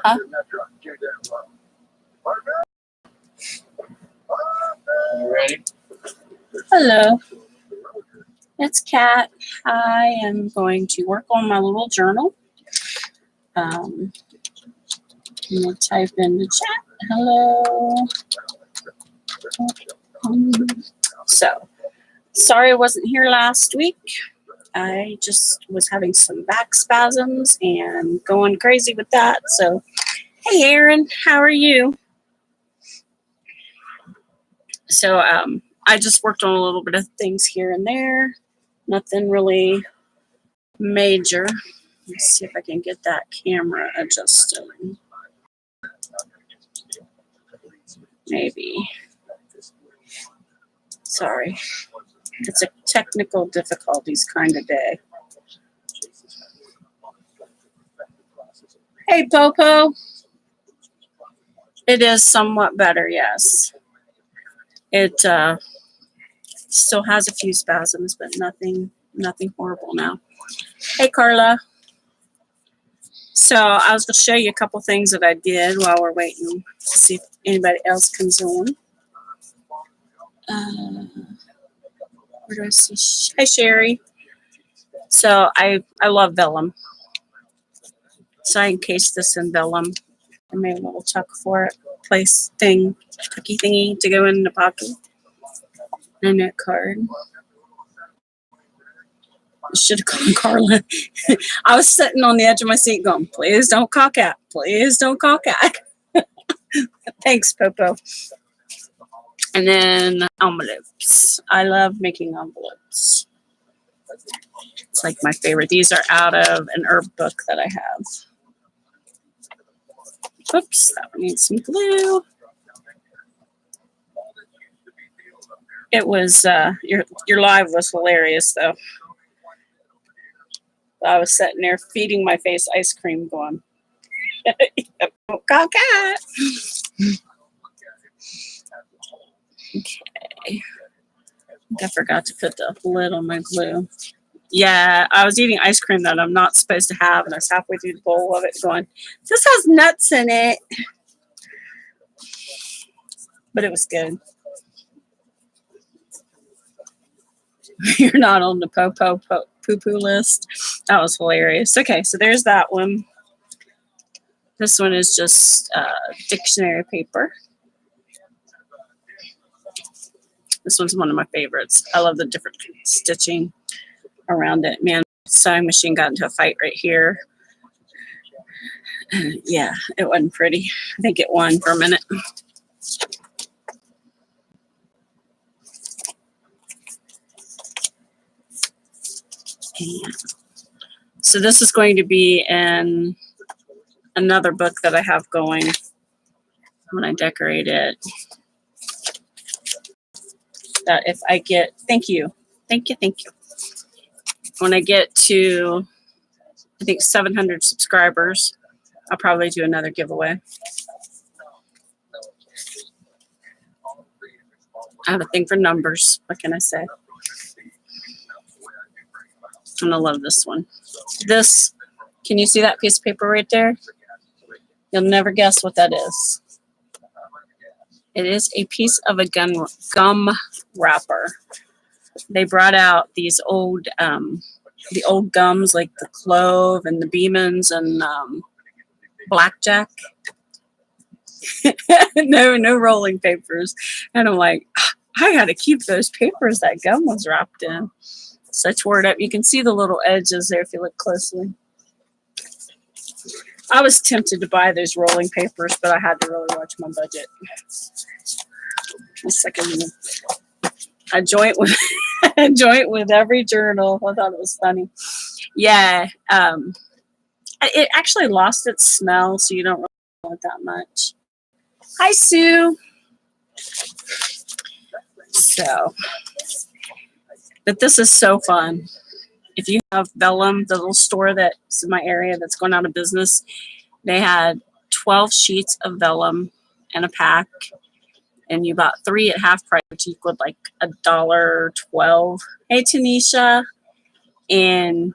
Huh? You ready? Hello, it's Kat. I am going to work on my little journal. I'm going to type in the chat. Hello. So, sorry I wasn't here last week. I just was having some back spasms and going crazy with that. So, hey, Aaron, how are you? So, I just worked on a little bit of things here and there. Nothing really major. Let's see if I can get that camera adjusted. Maybe. Sorry. It's a technical difficulties kind of day. Hey, Popo. It is somewhat better, yes. It still has a few spasms, but nothing horrible now. Hey, Carla. So I was going to show you a couple things that I did while we're waiting to see if anybody else comes on. Where do I see? Hi, Sherry. So I love vellum. So I encased this in vellum. I made a little tuck for it, place thing, tucky thingy to go in the pocket. And a note card. I should have called Carla. I was sitting on the edge of my seat going, please don't call Cat. Please don't call Cat. Thanks, Popo. And then envelopes. I love making envelopes. It's like my favorite. These are out of an herb book that I have. Oops, that one needs some glue. It was, your live was hilarious, though. I was sitting there feeding my face ice cream going, don't call Cat. Okay. I forgot to put the lid on my glue. Yeah, I was eating ice cream that I'm not supposed to have, and I was halfway through the bowl of it going, this has nuts in it. But it was good. You're not on the poo-poo list. That was hilarious. Okay, so there's that one. This one is just dictionary paper. This one's one of my favorites. I love the different stitching around it. Man, sewing machine got into a fight right here. Yeah, it wasn't pretty. I think it won for a minute. And so this is going to be in another book that I have going when I decorate it. That if I get, thank you. When I get to, I think 700 subscribers, I'll probably do another giveaway. I have a thing for numbers. What can I say? And I love this one. This, can you see that piece of paper right there? You'll never guess what that is. It is a piece of a gum wrapper. They brought out these old, the old gums like the Clove and the Beemans and Blackjack. No rolling papers. And I'm like, I got to keep those papers that gum was wrapped in. So I tore it up. You can see the little edges there if you look closely. I was tempted to buy those rolling papers, but I had to really watch my budget. A second. I joint with every journal. I thought it was funny. Yeah. It actually lost its smell, so you don't really want it that much. Hi, Sue. So, but this is so fun. If you have Vellum, the little store that's in my area that's going out of business, they had 12 sheets of vellum in a pack. and you bought 3 at half price, which equaled like $1.12. Hey, Tanisha. And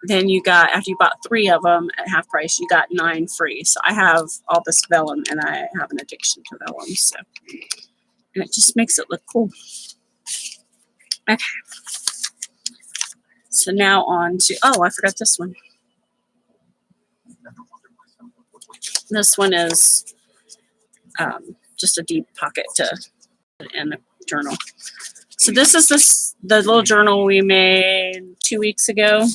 then you got, after you bought 3 of them at half price, you got 9 free. So I have all this vellum, and I have an addiction to vellum. So, and it just makes it look cool. Okay. So now on to, oh, I forgot this one. This one is just a deep pocket to put in a journal. So this is the little journal we made 2 weeks ago.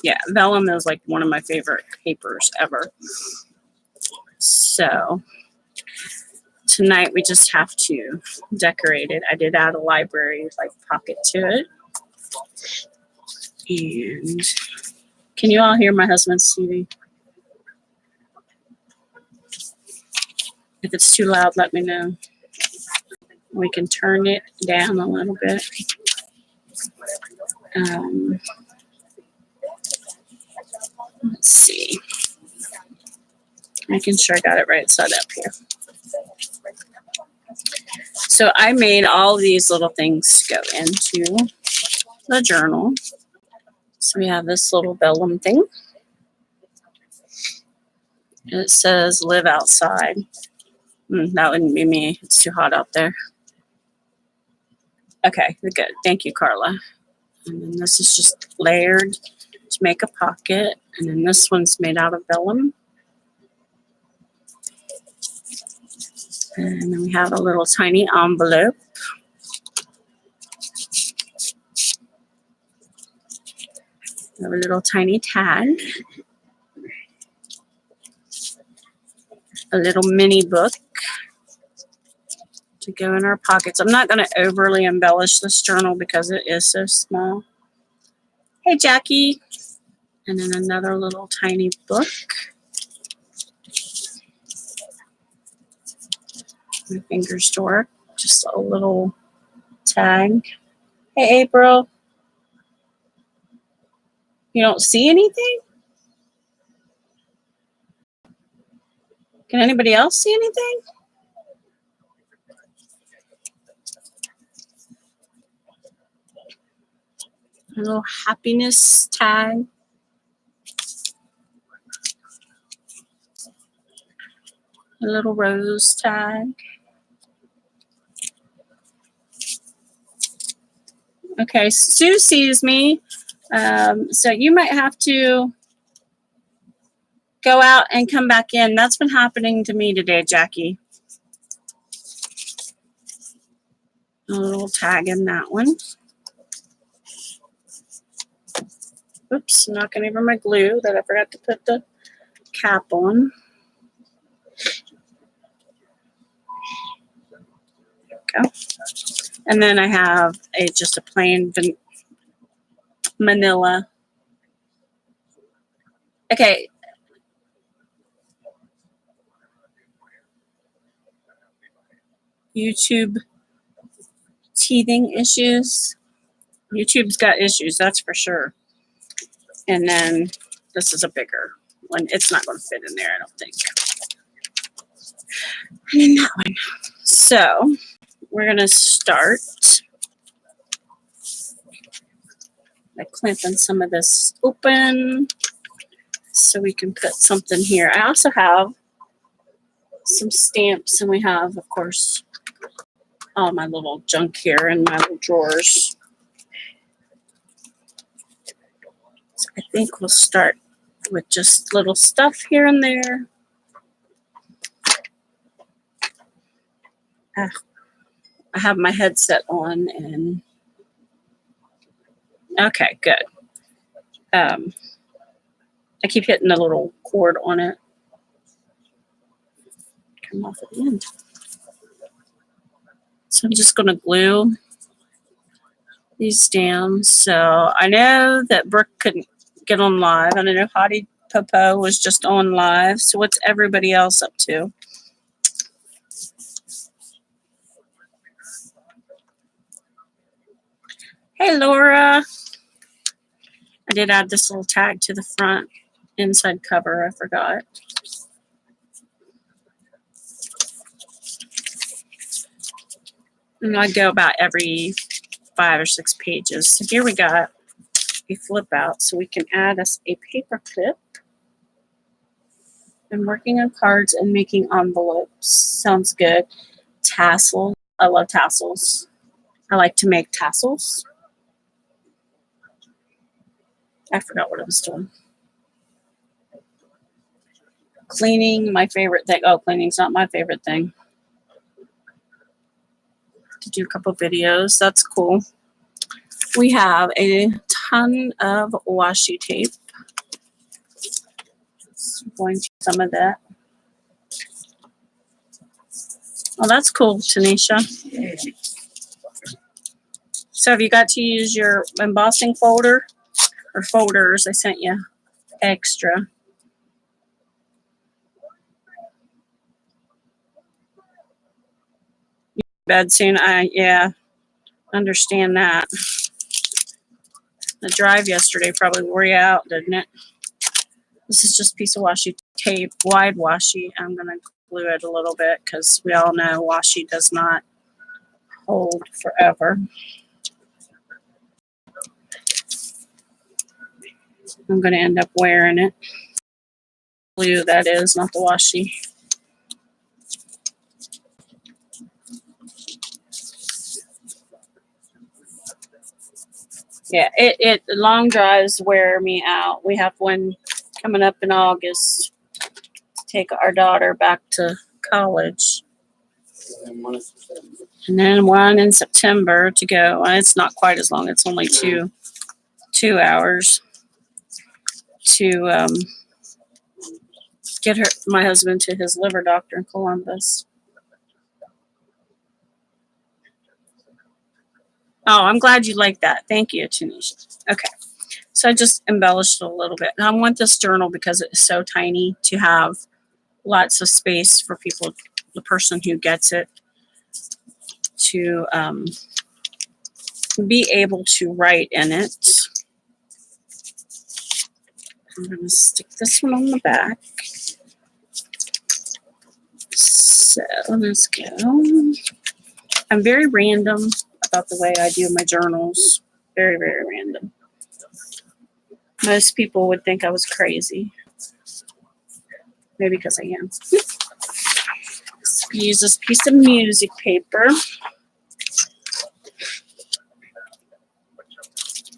Yeah, vellum is like one of my favorite papers ever. So tonight we just have to decorate it. I did add a library like pocket to it. And can you all hear my husband's TV? If it's too loud, let me know. We can turn it down a little bit. Let's see. Making sure I got it right side up here. So I made all these little things go into the journal. So we have this little vellum thing. And it says live outside. That wouldn't be me. It's too hot out there. Okay, good. Thank you, Carla. And then this is just layered to make a pocket. And then this one's made out of vellum. And then we have a little tiny envelope. We have a little tiny tag. A little mini book to go in our pockets. I'm not going to overly embellish this journal because it is so small. Hey, Jackie. And then another little tiny book. My fingers to work. Just a little tag. Hey, April. You don't see anything? Can anybody else see anything? A little happiness tag. A little rose tag. Okay, Sue sees me. So you might have to go out and come back in. That's been happening to me today, Jackie. A little tag in that one. Oops, knocking over my glue that I forgot to put the cap on. There we go. And then I have just a plain manila. Okay. YouTube teething issues. YouTube's got issues, that's for sure. And then this is a bigger one. It's not going to fit in there, I don't think. And then that one. So we're going to start by clamping some of this open so we can put something here. I also have some stamps, and we have, of course, all my little junk here in my little drawers. So I think we'll start with just little stuff here and there. I have my headset on, and okay, good. I keep hitting the little cord on it. Come off at the end. So I'm just going to glue these down. So I know that Brooke couldn't get on live. I know Hottie Popo was just on live. So what's everybody else up to? Hey, Laura. I did add this little tag to the front inside cover. I forgot. And I go about every 5 or 6 pages. So here we got a flip out, so we can add us a paper clip. I'm working on cards and making envelopes. Sounds good. Tassel. I love tassels. I like to make tassels. I forgot what I was doing. Cleaning, my favorite thing. Oh, cleaning's not my favorite thing. To do a couple videos. That's cool. We have a ton of washi tape. So I'm going to some of that. Oh, that's cool, Tanisha. So have you got to use your embossing folder or folders? I sent you extra. Bed soon. Yeah, understand that. The drive yesterday probably wore you out, didn't it? This is just a piece of washi tape, wide washi. I'm gonna glue it a little bit because we all know washi does not hold forever. I'm gonna end up wearing it. Glue, that is, not the washi. Yeah, it long drives wear me out. We have one coming up in August to take our daughter back to college. And then one in September to go. And it's not quite as long. It's only two hours to get my husband to his liver doctor in Columbus. Oh, I'm glad you like that. Thank you, Tanisha. Okay. So I just embellished it a little bit. And I want this journal because it's so tiny to have lots of space for people, the person who gets it, to be able to write in it. I'm going to stick this one on the back. So let's go. I'm very random about the way I do my journals. Very, very random. Most people would think I was crazy. Maybe because I am. Let's use this piece of music paper.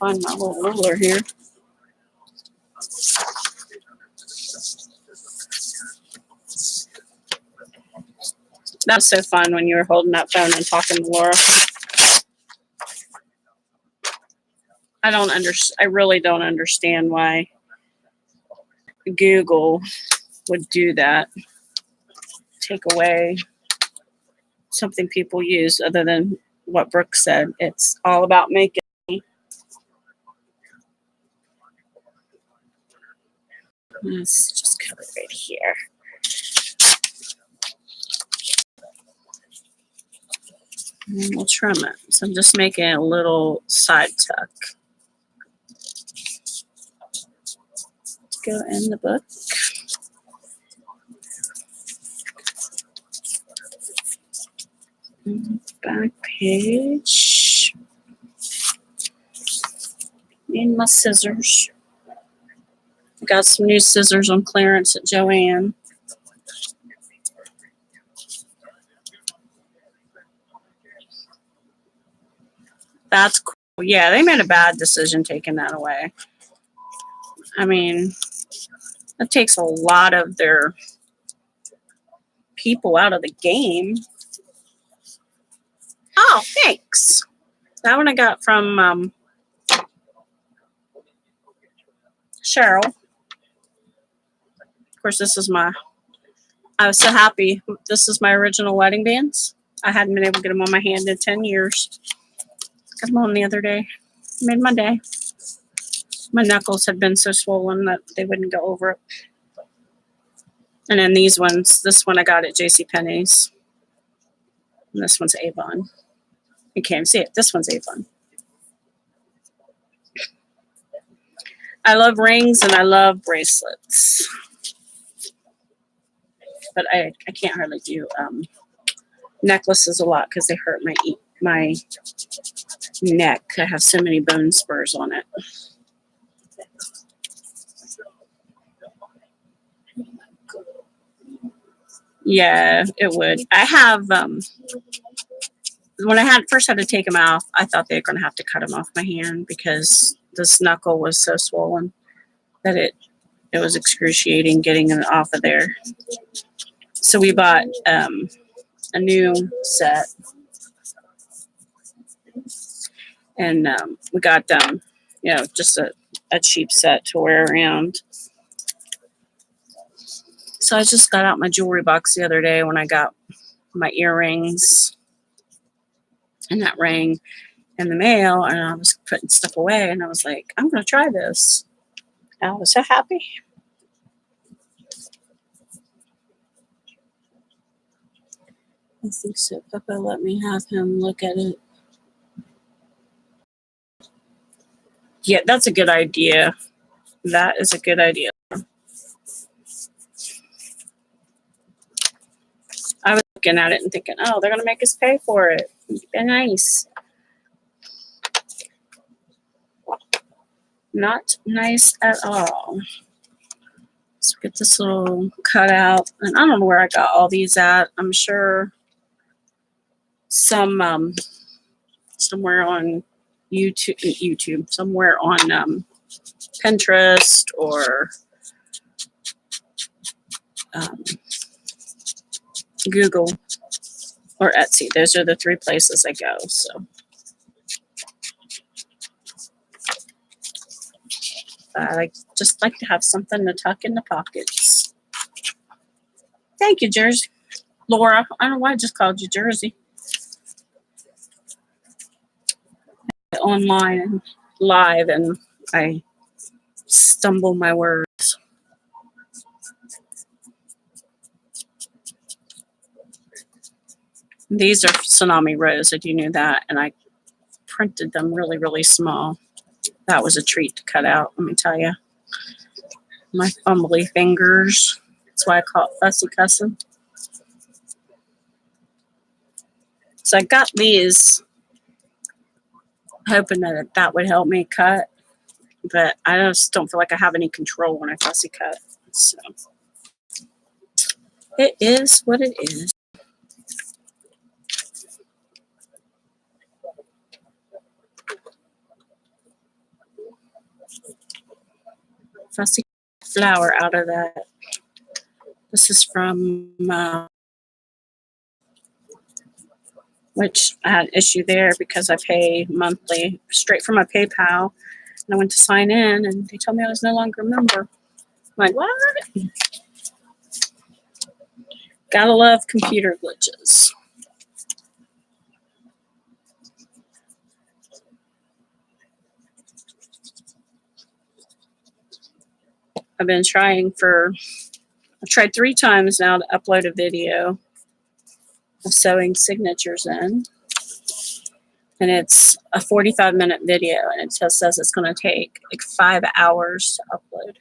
Find my little ruler here. That was so fun when you were holding that phone and talking to Laura. I really don't understand why Google would do that. Take away something people use other than what Brooke said. It's all about making. Let's just cut it right here. And we'll trim it. So I'm just making a little side tuck to go in the book. Back page. Need my scissors. I got some new scissors on clearance at Joann. That's cool. Yeah, they made a bad decision taking that away. I mean, that takes a lot of their people out of the game. Oh, thanks. That one I got from Cheryl. Of course, I was so happy. This is my original wedding bands. I hadn't been able to get them on my hand in 10 years. Got them on the other day. Made my day. My knuckles had been so swollen that they wouldn't go over it. And then these ones, this one I got at JCPenney's. And this one's Avon. You can't see it. This one's Avon. I love rings and I love bracelets. But I can't hardly do necklaces a lot because they hurt my neck. I have so many bone spurs on it. Yeah, it would. I have when I first had to take them off, I thought they were going to have to cut them off my hand because this knuckle was so swollen that it was excruciating getting it off of there. So we bought a new set, and we got just a cheap set to wear around. So I just got out my jewelry box the other day when I got my earrings and that ring in the mail, and I was putting stuff away, and I was like, I'm going to try this. I was so happy. I think so. Papa let me have him look at it. Yeah, that's a good idea. That is a good idea. I was looking at it and thinking, oh, they're going to make us pay for it. Be nice. Not nice at all. Let's get this little cutout. And I don't know where I got all these at. I'm sure somewhere on YouTube, somewhere on Pinterest or Google or Etsy. Those are the three places I go. So I just like to have something to tuck in the pockets. Thank you, Jersey. Laura. I don't know why I just called you Jersey. Online and live, and I stumble my words. These are Tsunami Rose, if you knew that, and I printed them really, really small. That was a treat to cut out, let me tell you. My fumbly fingers. That's why I call it fussy cussing. So I got these hoping that would help me cut, but I just don't feel like I have any control when I fussy cut. So it is what it is. Fussy flower out of that. This is from which I had an issue there because I pay monthly straight from my PayPal. And I went to sign in, and they told me I was no longer a member. I'm like, what? Gotta love computer glitches. I've tried 3 times now to upload a video of sewing signatures in. And it's a 45-minute video, and it just says it's going to take like 5 hours to upload,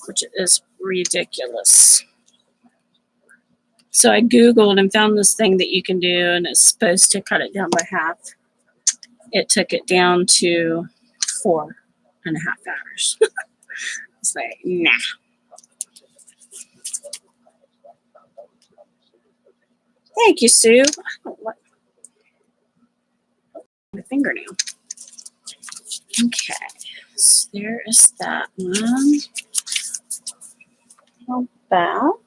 which is ridiculous. So I Googled and found this thing that you can do, and it's supposed to cut it down by half. It took it down to 4.5 hours. It's like, nah. Thank you, Sue. I don't like my fingernail. Okay, so there is that one. How about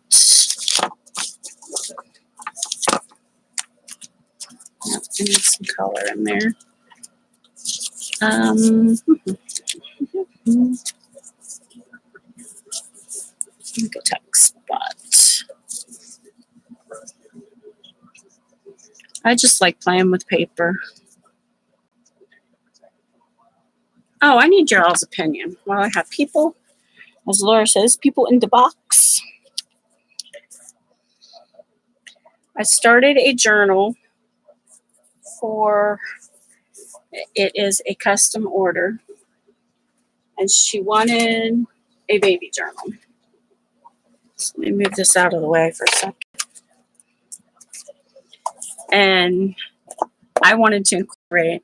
I need some color in there. Like a tuck spot. I just like playing with paper. Oh, I need your all's opinion. Well, I have people, as Laura says, people in the box. I started a journal for, it is a custom order, and she wanted a baby journal. So let me move this out of the way for a second. And I wanted to incorporate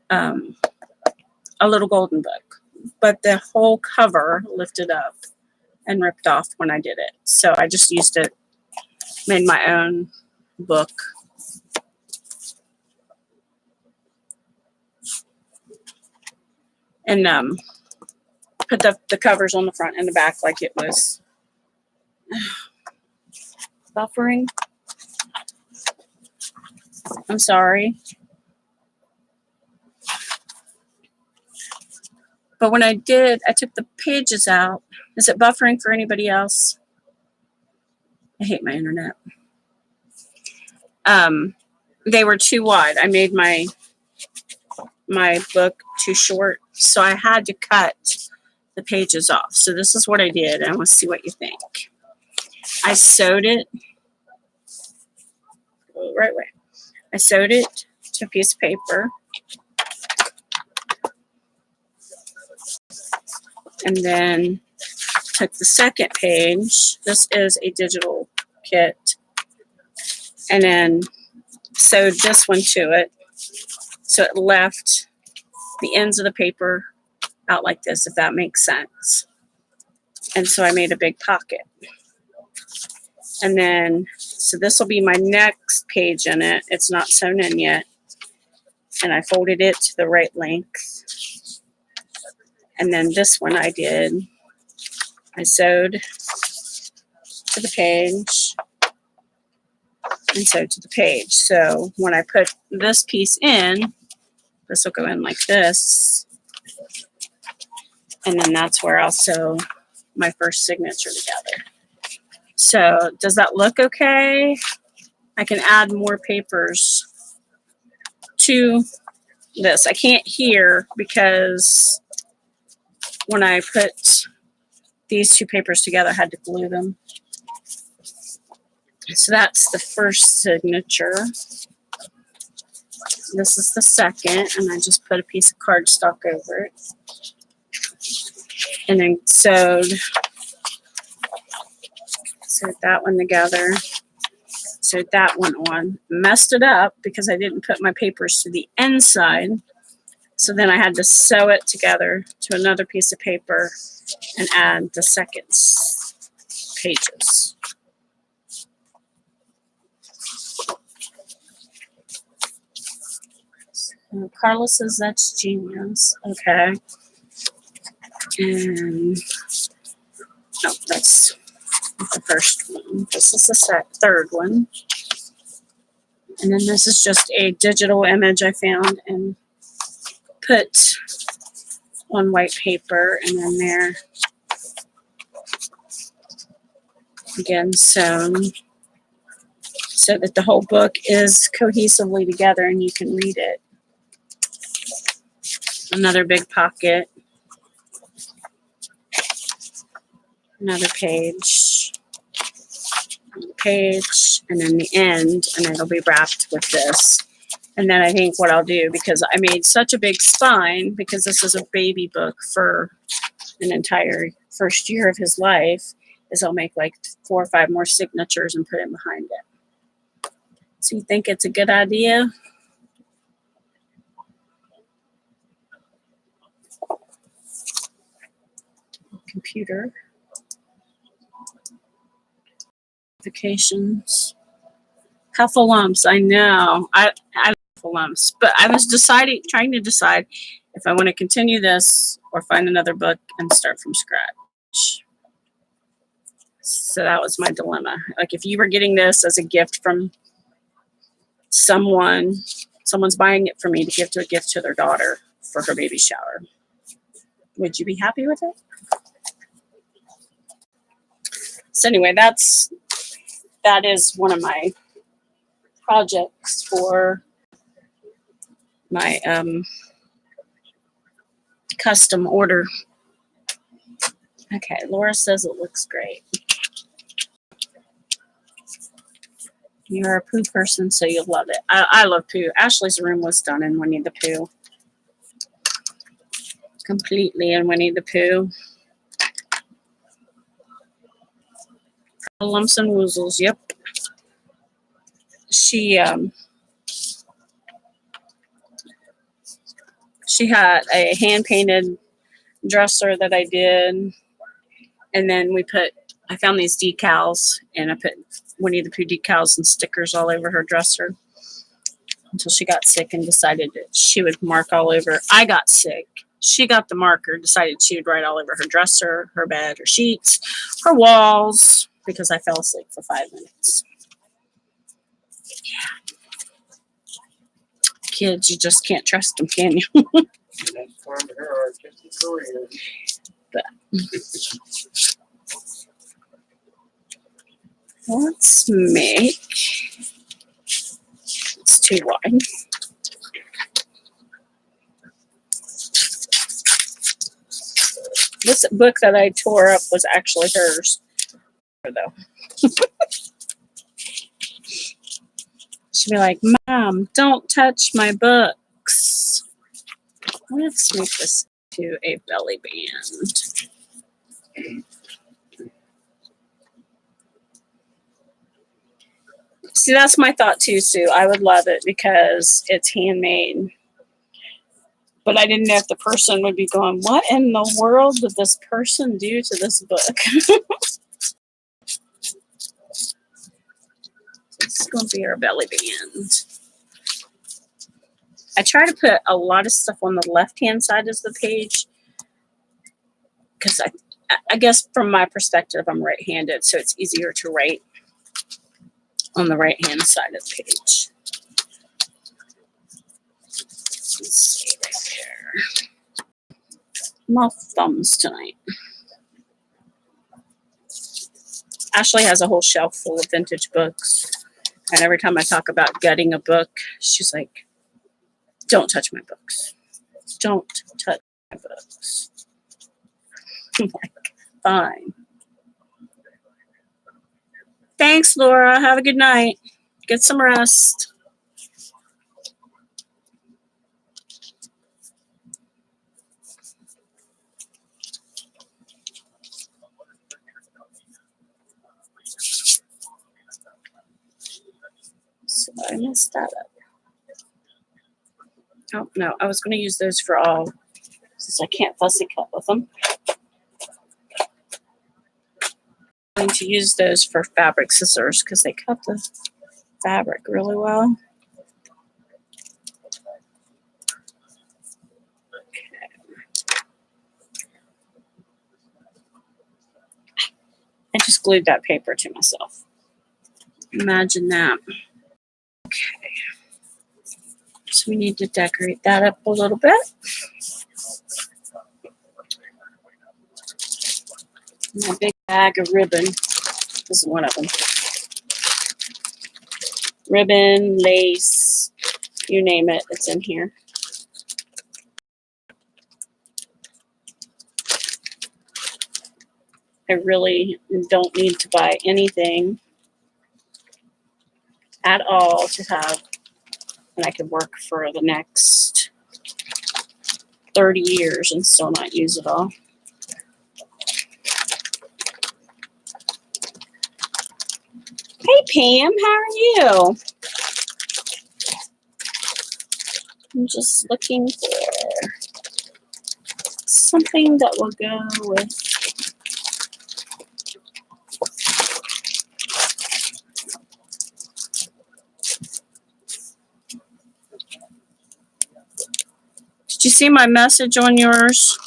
a little golden book, but the whole cover lifted up and ripped off when I did it. So I just used it, made my own book. And put the covers on the front and the back like it was buffering. I'm sorry. But when I did, I took the pages out. Is it buffering for anybody else? I hate my internet. They were too wide. I made my book too short, so I had to cut the pages off. So this is what I did, and let's see what you think. I sewed it the right way. I sewed it to a piece of paper, and then took the second page. This is a digital kit, and then sewed this one to it, so it left the ends of the paper out like this, if that makes sense. And so I made a big pocket. And then, so this will be my next page in it. It's not sewn in yet. And I folded it to the right length. And then this one I sewed to the page and sewed to the page. So when I put this piece in, this will go in like this. And then that's where I'll sew my first signature together. So does that look okay? I can add more papers to this. I can't here because when I put these two papers together, I had to glue them. So that's the first signature. This is the second, and I just put a piece of cardstock over it. And then sewed that one together. Sewed that one on. Messed it up because I didn't put my papers to the inside. So then I had to sew it together to another piece of paper and add the second pages. So Carla says that's genius. Okay. And no, that's the first one. This is the third one. And then this is just a digital image I found and put on white paper, and then there again sewn so that the whole book is cohesively together and you can read it. Another big pocket. Another page. Another page, and then the end, and it'll be wrapped with this. And then I think what I'll do, because I made such a big spine, because this is a baby book for an entire first year of his life, is I'll make like 4 or 5 more signatures and put it behind it. So you think it's a good idea? Computer. Notifications. Huffalumps, I know. I Huffalumps, but I was trying to decide if I want to continue this or find another book and start from scratch. So that was my dilemma. Like if you were getting this as a gift from someone's buying it for me to give to a gift to their daughter for her baby shower, would you be happy with it? So anyway, that is one of my projects for my custom order. Okay, Laura says it looks great. You're a Pooh person, so you'll love it. I love Pooh. Ashley's room was done in Winnie the Pooh. Completely in Winnie the Pooh. Lumps and woozles, yep. she had a hand painted dresser that I did, and then I found these decals, and I put Winnie the Pooh decals and stickers all over her dresser until she got sick and decided that she would mark all over. I got sick. She got the marker, decided she would write all over her dresser, her bed, her sheets, her walls, because I fell asleep for 5 minutes. Yeah. Kids, you just can't trust them, can you? That's part of her artistic career. Let's make, it's too wide. This book that I tore up was actually hers, though. She'd be like, Mom, don't touch my books. Let's make this to a belly band. See, that's my thought too, Sue. I would love it because it's handmade. But I didn't know if the person would be going, what in the world did this person do to this book? It's going to be our belly band. I try to put a lot of stuff on the left-hand side of the page because I guess from my perspective, I'm right-handed, so it's easier to write on the right-hand side of the page. Let's see right there. I'm all thumbs tonight. Ashley has a whole shelf full of vintage books, and every time I talk about gutting a book, she's like, don't touch my books. Don't touch my books. I'm like, fine. Thanks, Laura. Have a good night. Get some rest. So I messed that up. Oh, no. I was going to use those for all, since I can't fussy cut with them. I'm going to use those for fabric scissors because they cut the fabric really well. I just glued that paper to myself. Imagine that. Okay. So we need to decorate that up a little bit. My big bag of ribbon. This is one of them. Ribbon, lace, you name it, it's in here. I really don't need to buy anything at all to have, and I could work for the next 30 years and still not use it all. Hey Pam, how are you? I'm just looking for something that will go with Did you see my message on yours?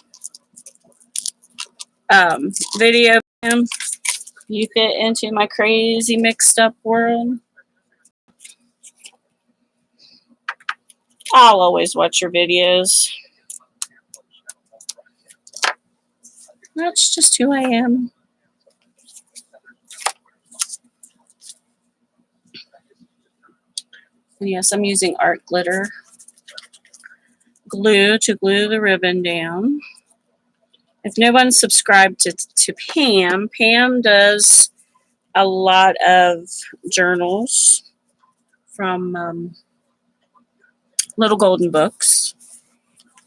Video, Pam? You fit into my crazy mixed up world. I'll always watch your videos. That's just who I am. And yes, I'm using art glitter glue to glue the ribbon down. If no one's subscribed to Pam, Pam does a lot of journals from Little Golden Books,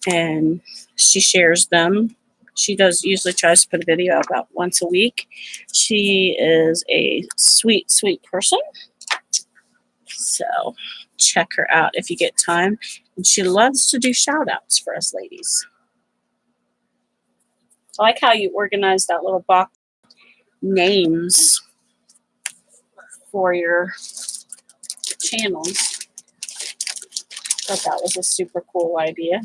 and she shares them. She usually tries to put a video out about once a week. She is a sweet, sweet person. So check her out if you get time. And she loves to do shout outs for us ladies. I like how you organize that little box names for your channels. Thought that was a super cool idea.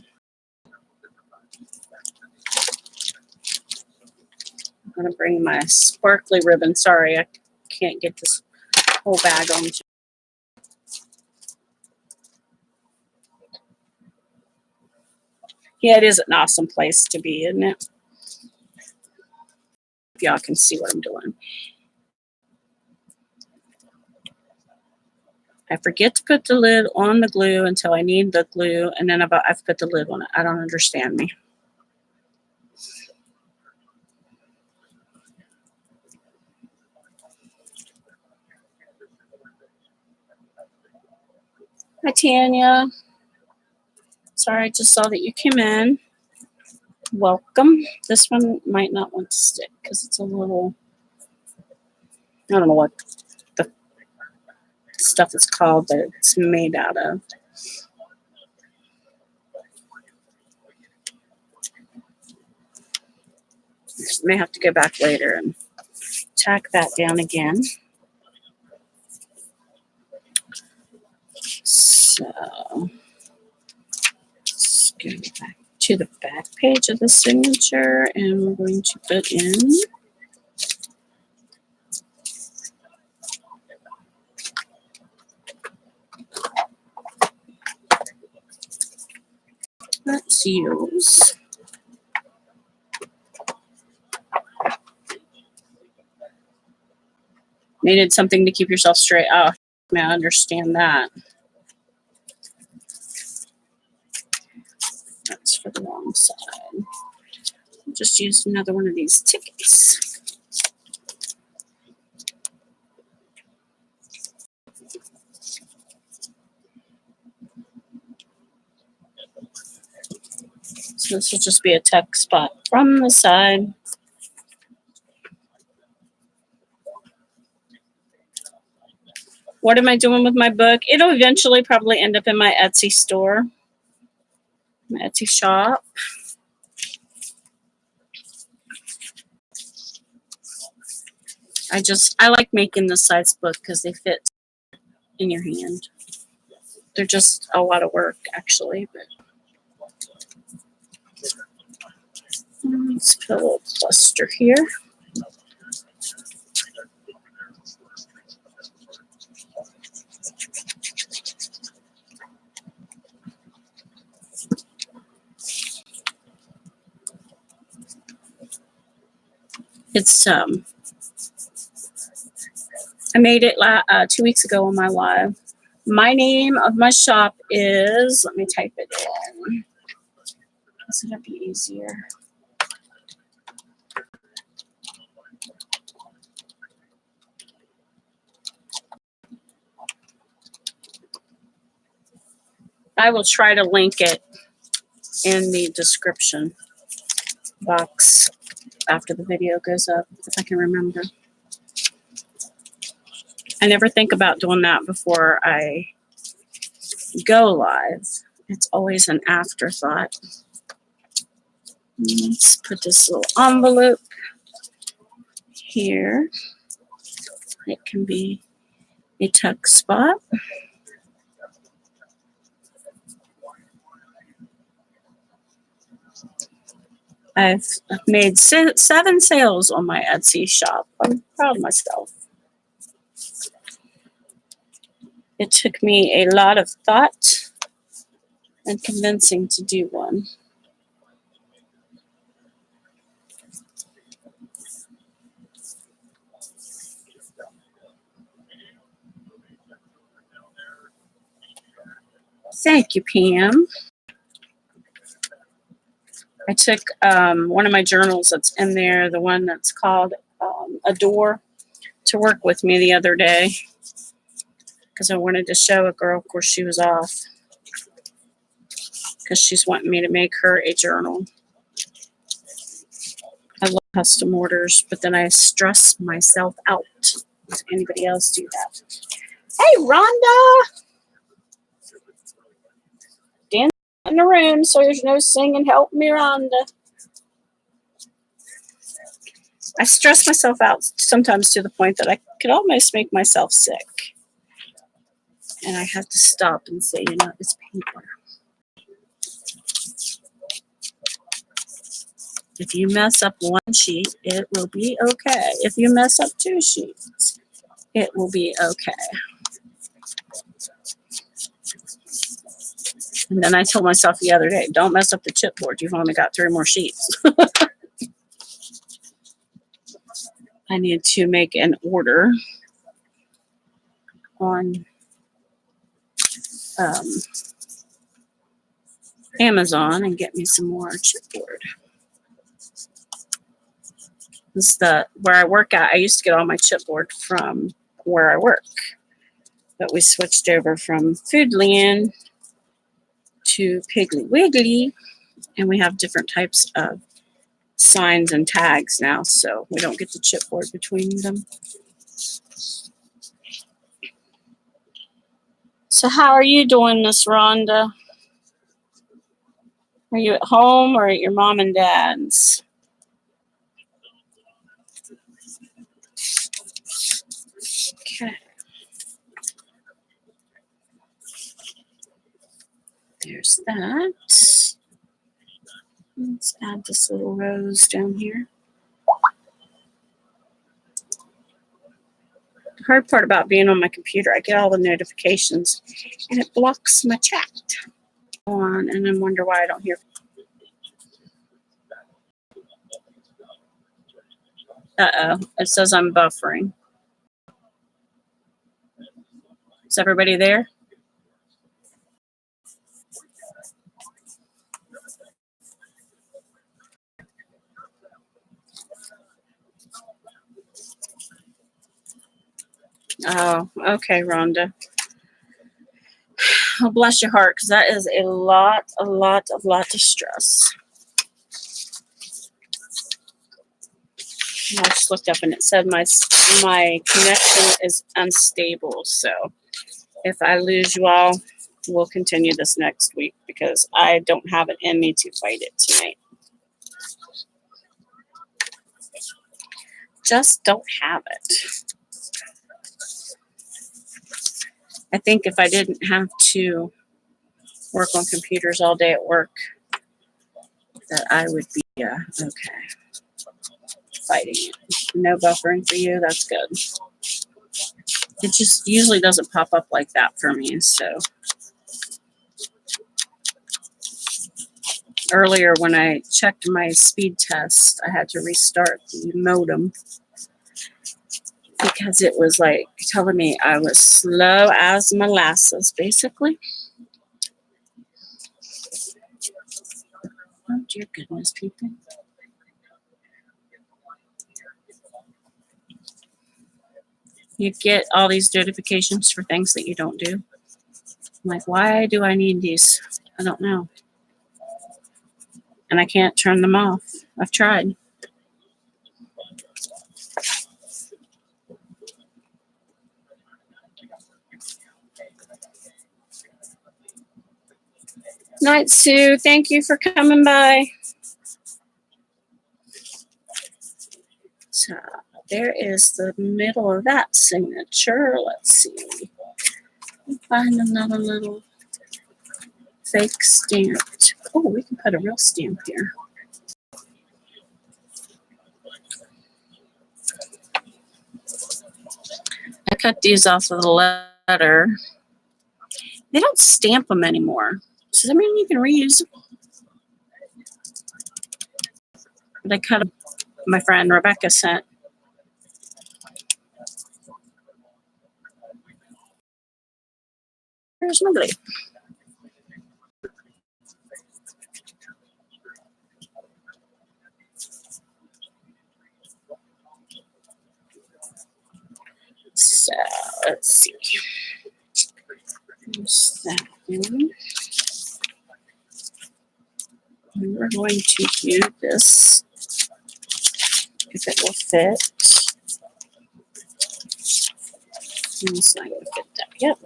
I'm going to bring my sparkly ribbon. Sorry, I can't get this whole bag on. Yeah, it is an awesome place to be, isn't it? If y'all can see what I'm doing. I forget to put the lid on the glue until I need the glue, and then I've put the lid on it. I don't understand me. Hi, Tanya. Sorry, I just saw that you came in. Welcome. This one might not want to stick because it's a little, I don't know what the stuff is called that it's made out of. May have to go back later and tack that down again. So let's go back to the back page of the signature, and we're going to put in let's use needed something to keep yourself straight. Oh, I understand that. That's for the wrong side. I'll just use another one of these tickets. So this will just be a tuck spot from the side. What am I doing with my book? It'll eventually probably end up in my Etsy store, my Etsy shop. I like making this size book because they fit in your hand. They're just a lot of work, actually. But let's put a little cluster here. It's I made it 2 weeks ago on my live. My name of my shop is, let me type it in. This would be easier. I will try to link it in the description box after the video goes up, if I can remember. I never think about doing that before I go live. It's always an afterthought. Let's put this little envelope here. It can be a tuck spot. I've made 7 sales on my Etsy shop. I'm proud of myself. It took me a lot of thought and convincing to do one. Thank you, Pam. I took one of my journals that's in there, the one that's called Adore, to work with me the other day because I wanted to show a girl. Of course, she was off because she's wanting me to make her a journal. I love custom orders, but then I stress myself out. Does anybody else do that? Hey, Rhonda! Dan in the room, so there's no singing. Help me, Rhonda. I stress myself out sometimes to the point that I could almost make myself sick. And I have to stop and say, you know, it's paper. If you mess up one sheet, it will be okay. If you mess up two sheets, it will be okay. And then I told myself the other day, don't mess up the chipboard. You've only got 3 more sheets. I need to make an order on Amazon and get me some more chipboard. This is where I work at. I used to get all my chipboard from where I work, but we switched over from Foodland to Piggly Wiggly, and we have different types of signs and tags now, so we don't get the chipboard between them. So how are you doing, Miss Rhonda? Are you at home or at your mom and dad's? Okay. There's that. Let's add this little rose down here. The hard part about being on my computer, I get all the notifications and it blocks my chat. On and then wonder why I don't hear. Uh-oh, it says I'm buffering. Is everybody there? Oh, okay, Rhonda. Oh, bless your heart, because that is a lot of stress. I just looked up and it said my connection is unstable. So if I lose you all, we'll continue this next week because I don't have it in me to fight it tonight. Just don't have it. I think if I didn't have to work on computers all day at work, that I would be okay. Fighting it. No buffering for you. That's good. It just usually doesn't pop up like that for me. So earlier when I checked my speed test, I had to restart the modem because it was like telling me I was slow as molasses, basically. Oh, dear goodness, people. You get all these notifications for things that you don't do. I'm like, why do I need these? I don't know. And I can't turn them off. I've tried. Night, Sue. Thank you for coming by. So there is the middle of that signature. Let's see. Find another little fake stamp. Oh, we can put a real stamp here. I cut these off of the letter. They don't stamp them anymore. So does that mean you can reuse them? But I cut them. My friend Rebecca sent. There's nobody. So let's see. There's that one. And we're going to do this if it will fit. And it's not going to fit that Yep.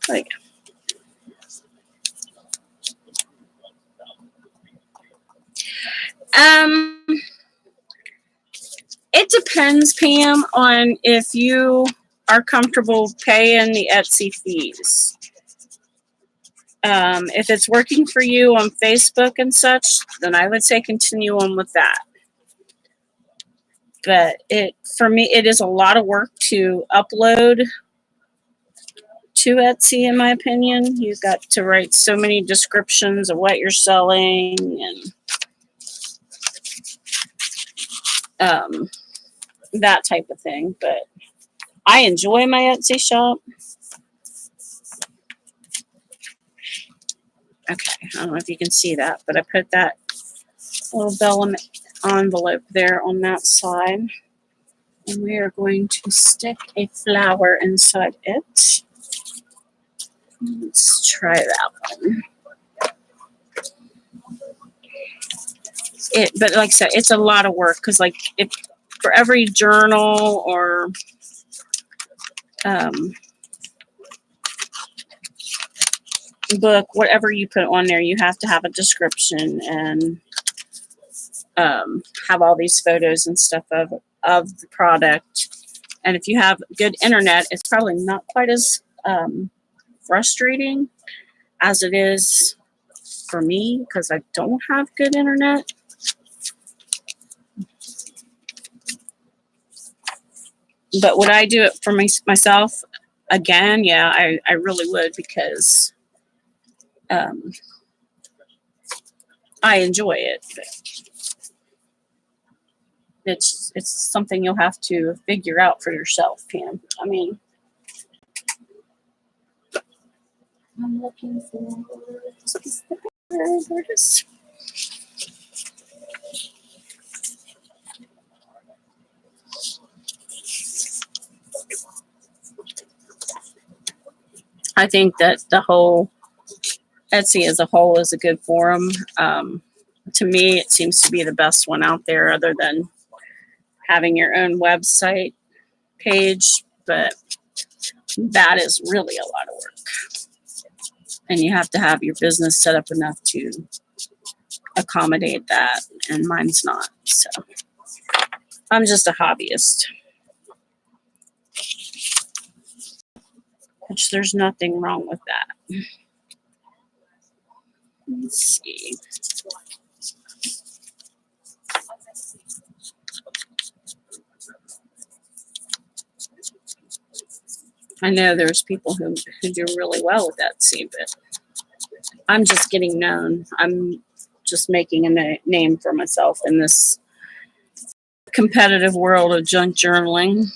Like, it depends, Pam, on if you are comfortable paying the Etsy fees. If it's working for you on Facebook and such, then I would say continue on with that. But for me, it is a lot of work to upload to Etsy, in my opinion. You've got to write so many descriptions of what you're selling and that type of thing. But I enjoy my Etsy shop. Okay, I don't know if you can see that, but I put that little vellum envelope there on that side. And we are going to stick a flower inside it. Let's try that one. But like I said, it's a lot of work because, like, if for every journal or book, whatever you put on there, you have to have a description and have all these photos and stuff of the product. And if you have good internet, it's probably not quite as frustrating as it is for me because I don't have good internet. But would I do it for myself again? Yeah, I really would, because I enjoy it. But it's something you'll have to figure out for yourself, Pam. I mean, I'm looking for this. I think that the whole Etsy as a whole is a good forum. To me, it seems to be the best one out there, other than having your own website page. But that is really a lot of work. And you have to have your business set up enough to accommodate that. And mine's not. So I'm just a hobbyist. Which there's nothing wrong with that. Let's see. I know there's people who do really well with Etsy, but I'm just getting known. I'm just making a name for myself in this competitive world of junk journaling.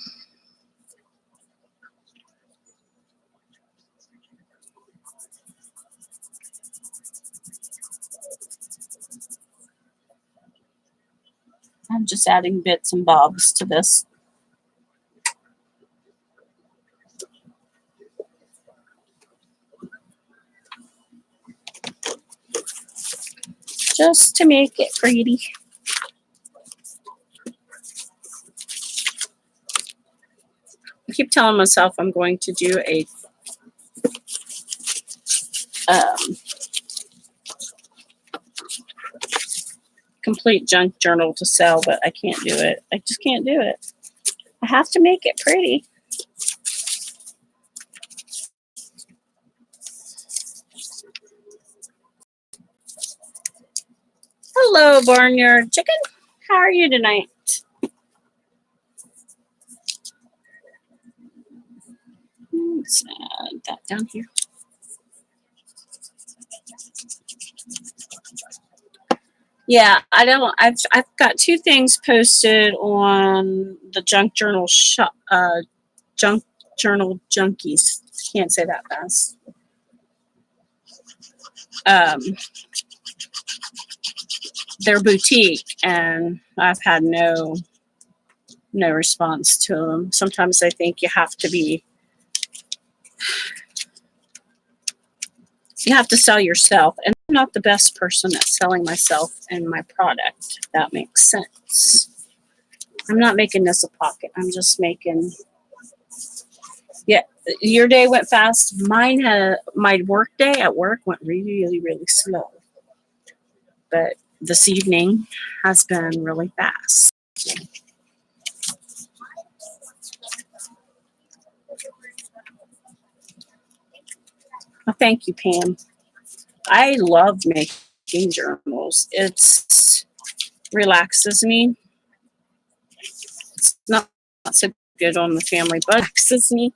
I'm just adding bits and bobs to this. Just to make it pretty. I keep telling myself I'm going to do a complete junk journal to sell, but I can't do it. I just can't do it. I have to make it pretty. Hello, Barnyard Chicken. How are you tonight? Let's add that down here. Yeah, I don't. I've got two things posted on the Junk Journal shop. Junk Journal Junkies. Can't say that fast. Their boutique, and I've had no response to them. Sometimes I think you have to sell yourself, and I'm not the best person at selling myself and my product, if that makes sense. I'm not making this a pocket. I'm just making. Yeah, your day went fast. Mine had my work day at work went really, really slow. But this evening has been really fast. Well, thank you, Pam. I love making journals. It's relaxes me. It's not so good on the family, but relaxes me.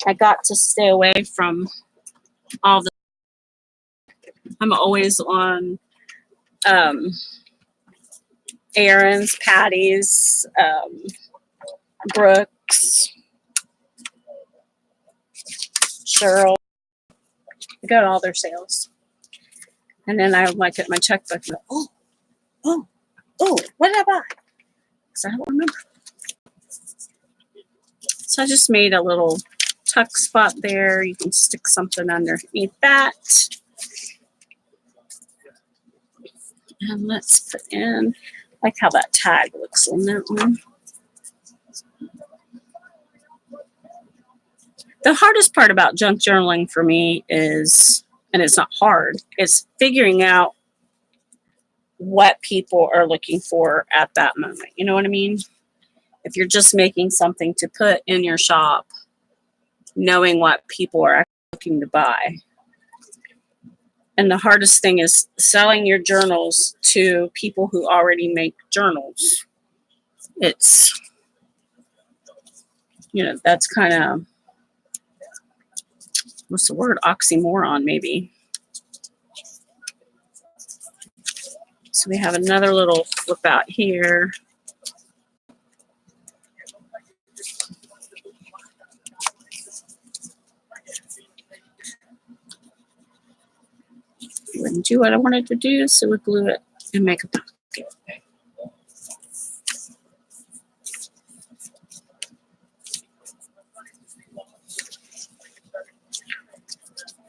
I got to stay away from all the. I'm always on Aaron's, Patty's, Brooks, Cheryl. I go to all their sales. And then I like at my checkbook and go, oh, what did I buy? Because I don't remember. So I just made a little tuck spot there. You can stick something underneath that. And let's put in, like how that tag looks on that one. The hardest part about junk journaling for me is, and it's not hard, it's figuring out what people are looking for at that moment. You know what I mean? If you're just making something to put in your shop, knowing what people are actually looking to buy. And the hardest thing is selling your journals to people who already make journals. It's, that's kind of, what's the word? Oxymoron, maybe. So we have another little flip out here. It wouldn't do what I wanted to do, so we glue it and make a pocket.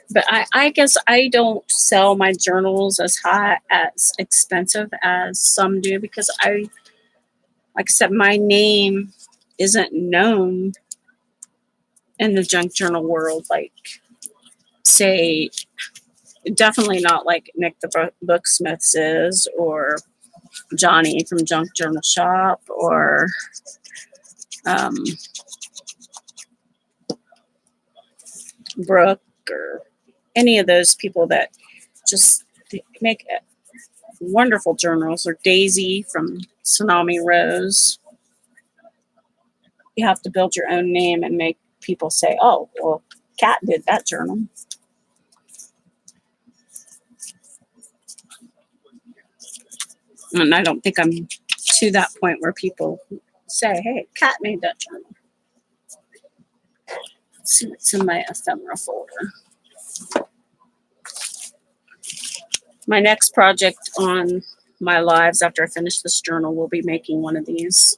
But I guess I don't sell my journals as high, as expensive as some do, because like I said, my name isn't known in the junk journal world. Like, say, definitely not like Nick the Booksmiths is, or Johnny from Junk Journal Shop, or Brooke, or any of those people that just make wonderful journals, or Daisy from Tsunami Rose. You have to build your own name and make people say, oh, well, Kat did that journal. And I don't think I'm to that point where people say, hey, Kat made that journal. Let's see what's in my ephemera folder. My next project on my lives after I finish this journal will be making one of these,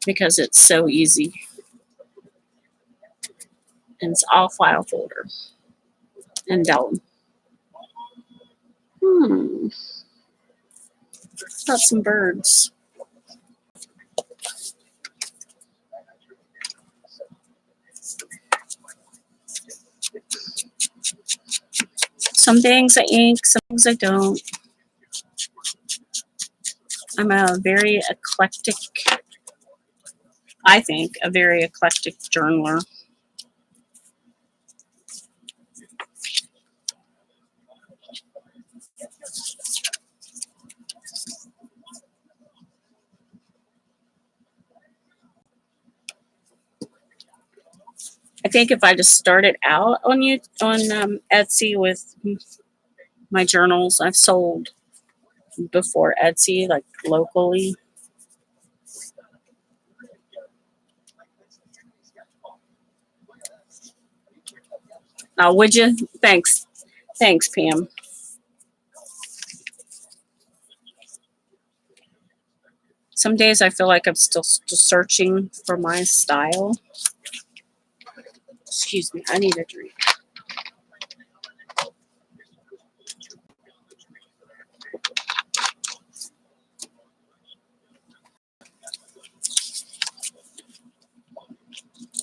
because it's so easy. And it's all file folder and vellum. Got some birds. Some things I ink, some things I don't. I'm a very eclectic, I think, a very eclectic journaler. I think if I just started out on Etsy with my journals, I've sold before Etsy, like locally. Oh, would you? Thanks, Pam. Some days I feel like I'm still searching for my style. Excuse me, I need a drink.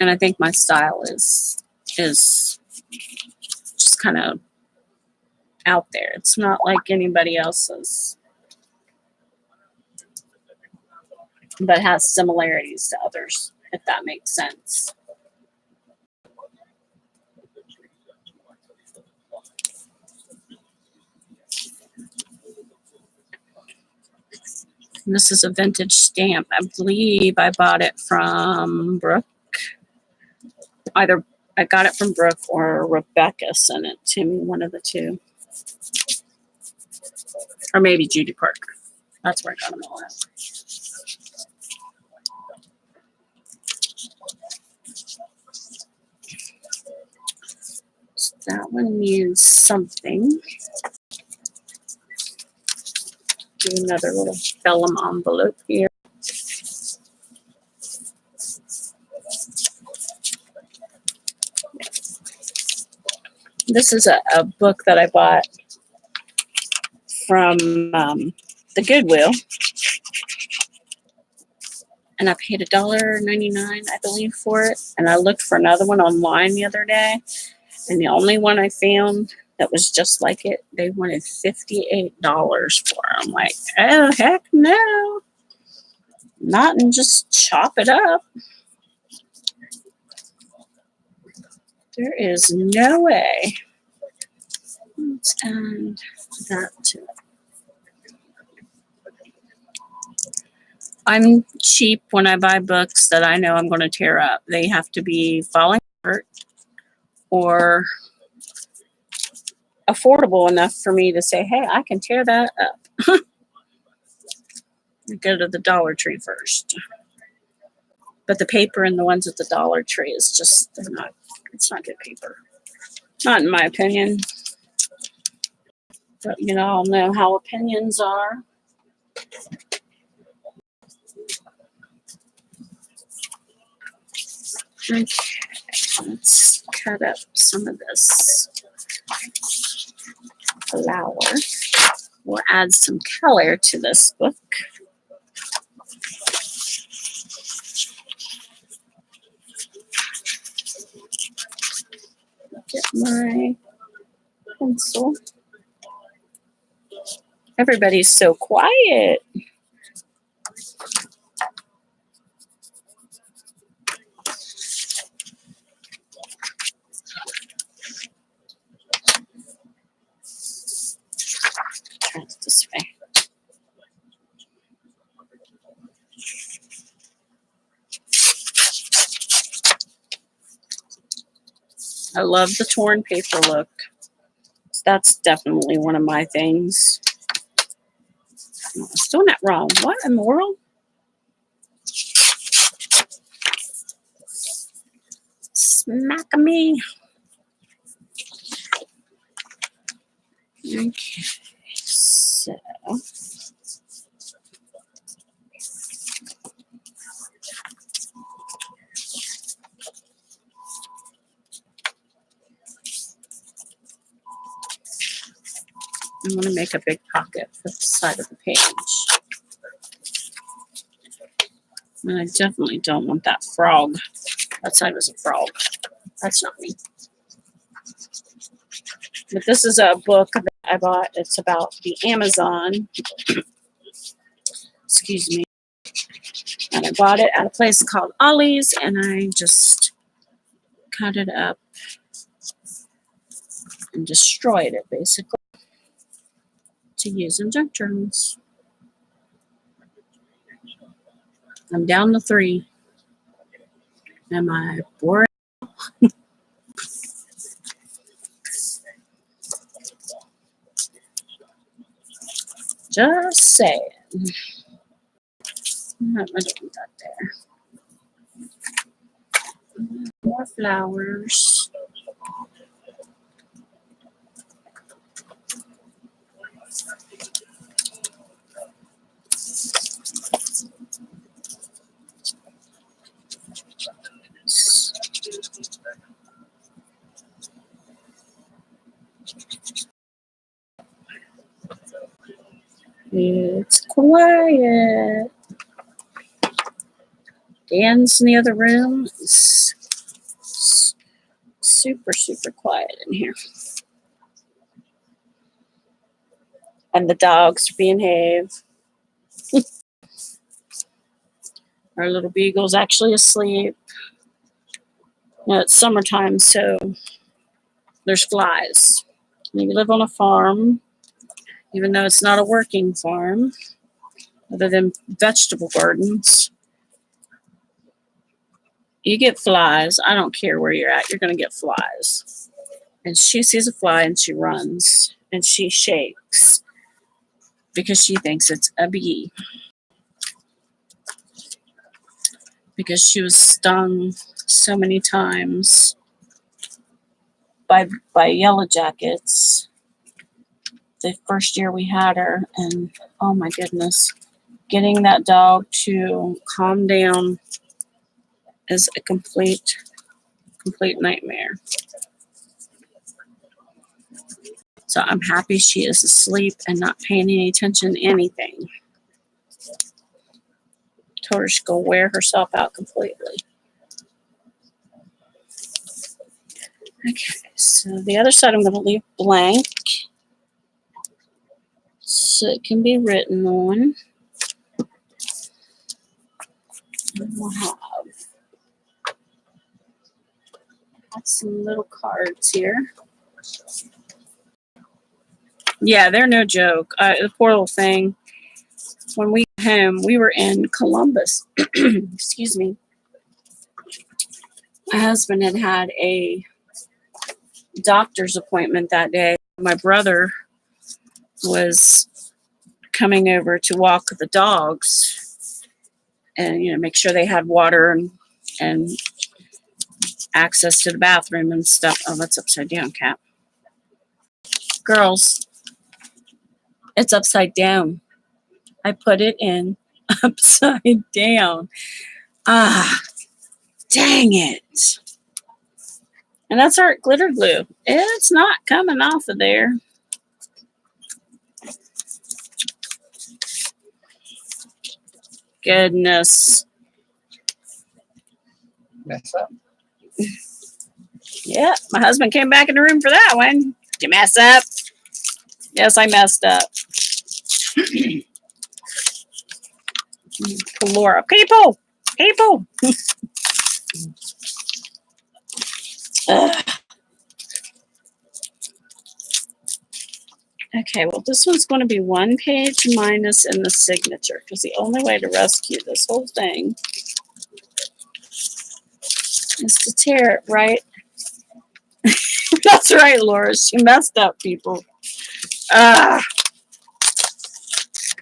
And I think my style is just kind of out there. It's not like anybody else's, but has similarities to others, if that makes sense. And this is a vintage stamp. I believe I bought it from Brooke. Either I got it from Brooke or Rebecca sent it to me, one of the two. Or maybe Judy Parker. That's where I got them all at. So that one means something. Do another little vellum envelope here. This is a book that I bought from the Goodwill. And I paid $1.99, I believe, for it. And I looked for another one online the other day. And the only one I found that was just like it, they wanted $58 for. I'm like, oh, heck no. Not and just chop it up. There is no way. Let's add that to it. I'm cheap when I buy books that I know I'm going to tear up. They have to be falling apart or affordable enough for me to say, hey, I can tear that up. Go to the Dollar Tree first. But the paper in the ones at the Dollar Tree is just, it's not good paper. Not in my opinion. But you know, I'll know how opinions are. Okay, let's cut up some of this flower. We'll add some color to this book. Get my pencil. Everybody's so quiet. Try it this way. I love the torn paper look. That's definitely one of my things. I was doing that wrong. What in the world? Smack me. Okay, so I'm going to make a big pocket for the side of the page. And I definitely don't want that frog. That side was a frog. That's not me. But this is a book that I bought. It's about the Amazon. Excuse me. And I bought it at a place called Ollie's, and I just cut it up and destroyed it, basically, to use in junk journals. I'm down to 3. Am I bored? Just saying. I don't want that there. More flowers. It's quiet. Dan's in the other room. super, super quiet in here. And the dogs behave. Our little beagle's actually asleep. It's summertime, so there's flies. We live on a farm, even though it's not a working farm, other than vegetable gardens. You get flies. I don't care where you're at. You're going to get flies. And she sees a fly and she runs and she shakes because she thinks it's a bee. Because she was stung so many times by yellow jackets the first year we had her. And oh my goodness, getting that dog to calm down is a complete nightmare. So I'm happy she is asleep and not paying any attention to anything. Told her she's going to wear herself out completely. Okay, so the other side I'm going to leave blank so it can be written on. And we'll have some little cards here. Yeah, they're no joke. The poor little thing. When we got home, we were in Columbus. Excuse me. My husband had a doctor's appointment that day. My brother was coming over to walk the dogs and make sure they had water and access to the bathroom and stuff. Oh, that's upside down, Cat. Girls, it's upside down. I put it in upside down. Ah, dang it. And that's our glitter glue. It's not coming off of there. Goodness. Mess up. Yeah, my husband came back in the room for that one. Did you mess up? Yes, I messed up. Laura, people. Okay, well, this one's going to be one page minus in the signature because the only way to rescue this whole thing is to tear it right. That's right, Laura. She messed up, people.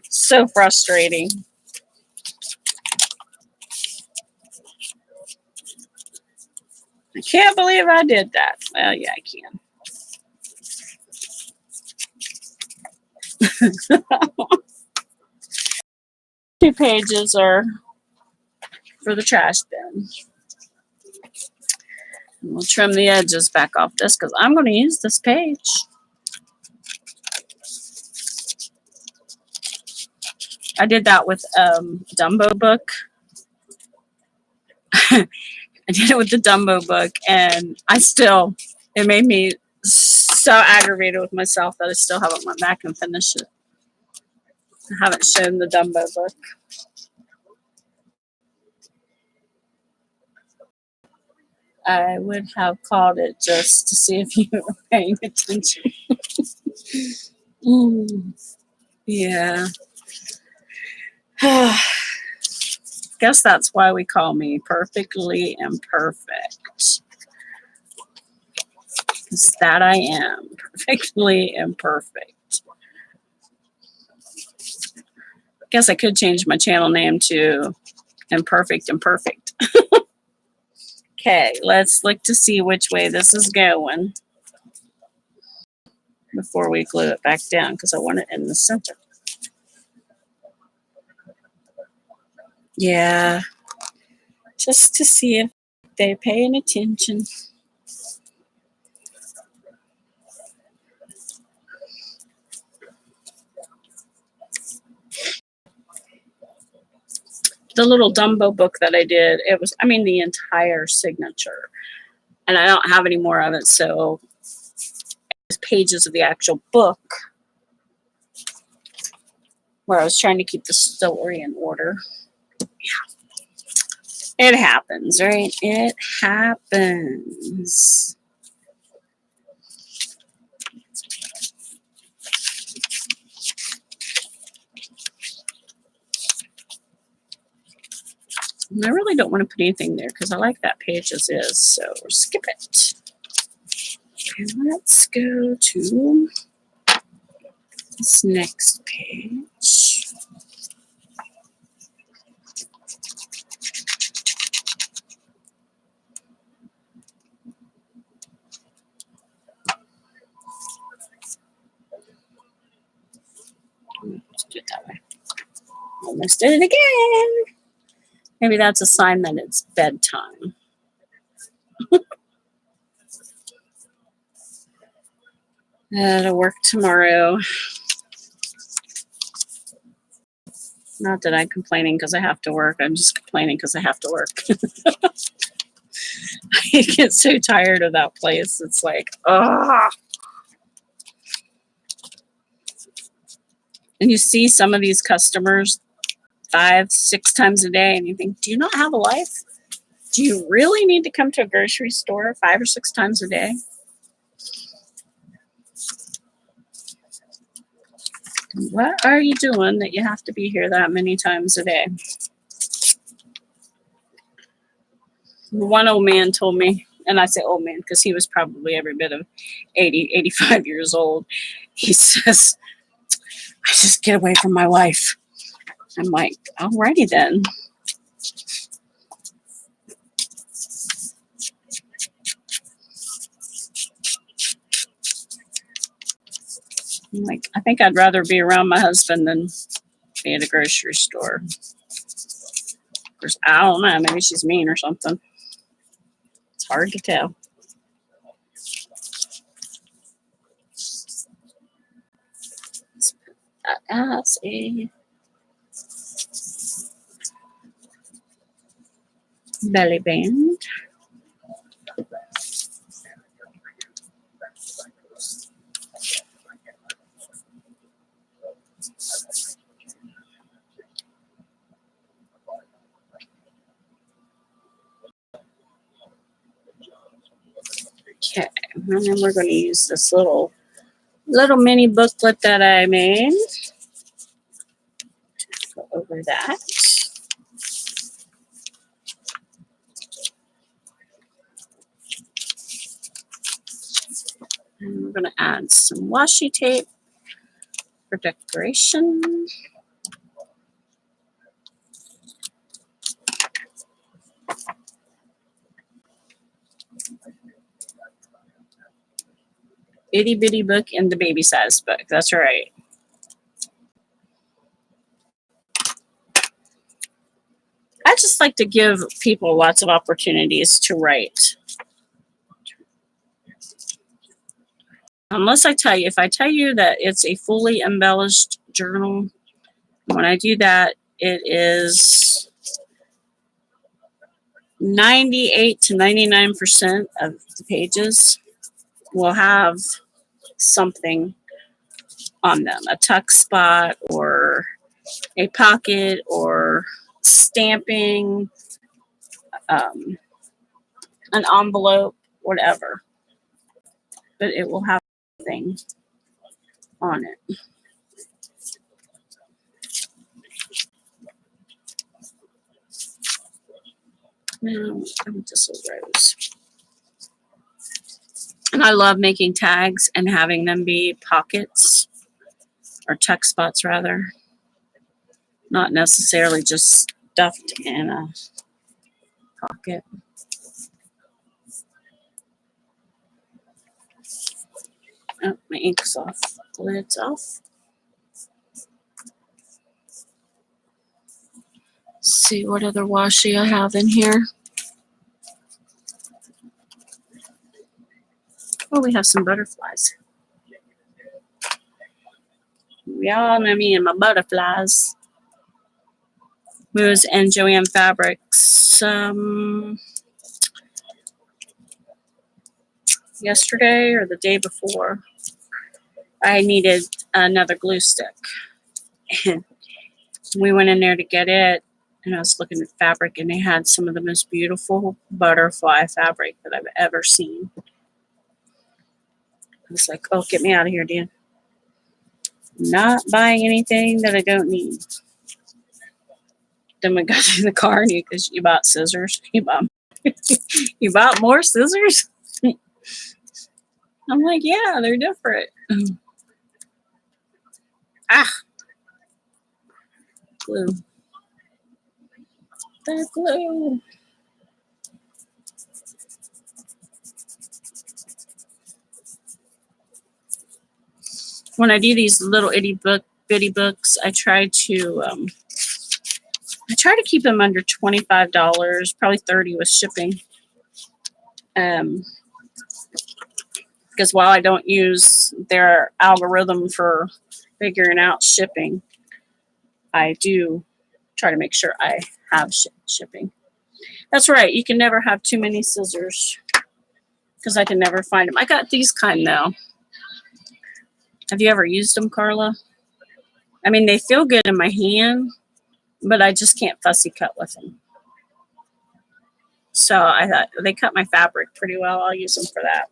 So frustrating. I can't believe I did that. Well, yeah, I can. 2 pages are for the trash bin. And we'll trim the edges back off this because I'm going to use this page. I did that with Dumbo book. I did it with the Dumbo book, and it made me so aggravated with myself that I still haven't went back and finished it. I haven't shown the Dumbo book. I would have called it just to see if you were paying attention. Yeah. Guess that's why we call me perfectly imperfect. Because that I am, perfectly imperfect. Guess I could change my channel name to Imperfect and Perfect. Okay, let's look to see which way this is going before we glue it back down because I want it in the center. Yeah, just to see if they're paying attention. The little Dumbo book that I did, the entire signature and I don't have any more of it, so there's pages of the actual book where I was trying to keep the story in order. It happens, right? It happens. And I really don't want to put anything there because I like that page as is, so skip it. And let's go to this next page. Let's do it that way. Almost did it again. Maybe that's a sign that it's bedtime. That'll work tomorrow. Not that I'm complaining because I have to work. I'm just complaining because I have to work. I get so tired of that place. It's like, ah. And you see some of these customers 5, 6 times a day, and you think, do you not have a life? Do you really need to come to a grocery store 5 or 6 times a day? What are you doing that you have to be here that many times a day? One old man told me, and I say old man because he was probably every bit of 80, 85 years old. He says, I just get away from my wife. I'm like, alrighty then. I'm like, I think I'd rather be around my husband than be at a grocery store. Of course, I don't know. Maybe she's mean or something. It's hard to tell. Let's put that as a belly band. Okay, and then we're going to use this little mini booklet that I made. Go over that. And we're going to add some washi tape for decoration. Itty bitty book and the baby size book. That's right. I just like to give people lots of opportunities to write. Unless I tell you, if I tell you that it's a fully embellished journal, when I do that, it is 98 to 99% of the pages will have something on them, a tuck spot or a pocket or stamping, an envelope, whatever. But it will have something on it. Now, just a rose. And I love making tags and having them be pockets or tuck spots rather. Not necessarily just stuffed in a pocket. Oh, my ink's off. The lid's off. Let's see what other washi I have in here. Oh, we have some butterflies. We all know me and my butterflies. Moose and Joanne Fabrics. yesterday or the day before. I needed another glue stick. And we went in there to get it, and I was looking at fabric, and they had some of the most beautiful butterfly fabric that I've ever seen. I was like, oh, get me out of here, Dan. Not buying anything that I don't need. Then we got to the car, and you bought scissors. You bought more scissors? I'm like, yeah, they're different. Ah, glue. The glue. When I do these little bitty books, I try to keep them under $25, probably $30 with shipping. Because while I don't use their algorithm for figuring out shipping, I do try to make sure I have shipping. That's right. You can never have too many scissors because I can never find them. I got these kind though. Have you ever used them, Carla? I mean, they feel good in my hand, but I just can't fussy cut with them. So I thought they cut my fabric pretty well. I'll use them for that.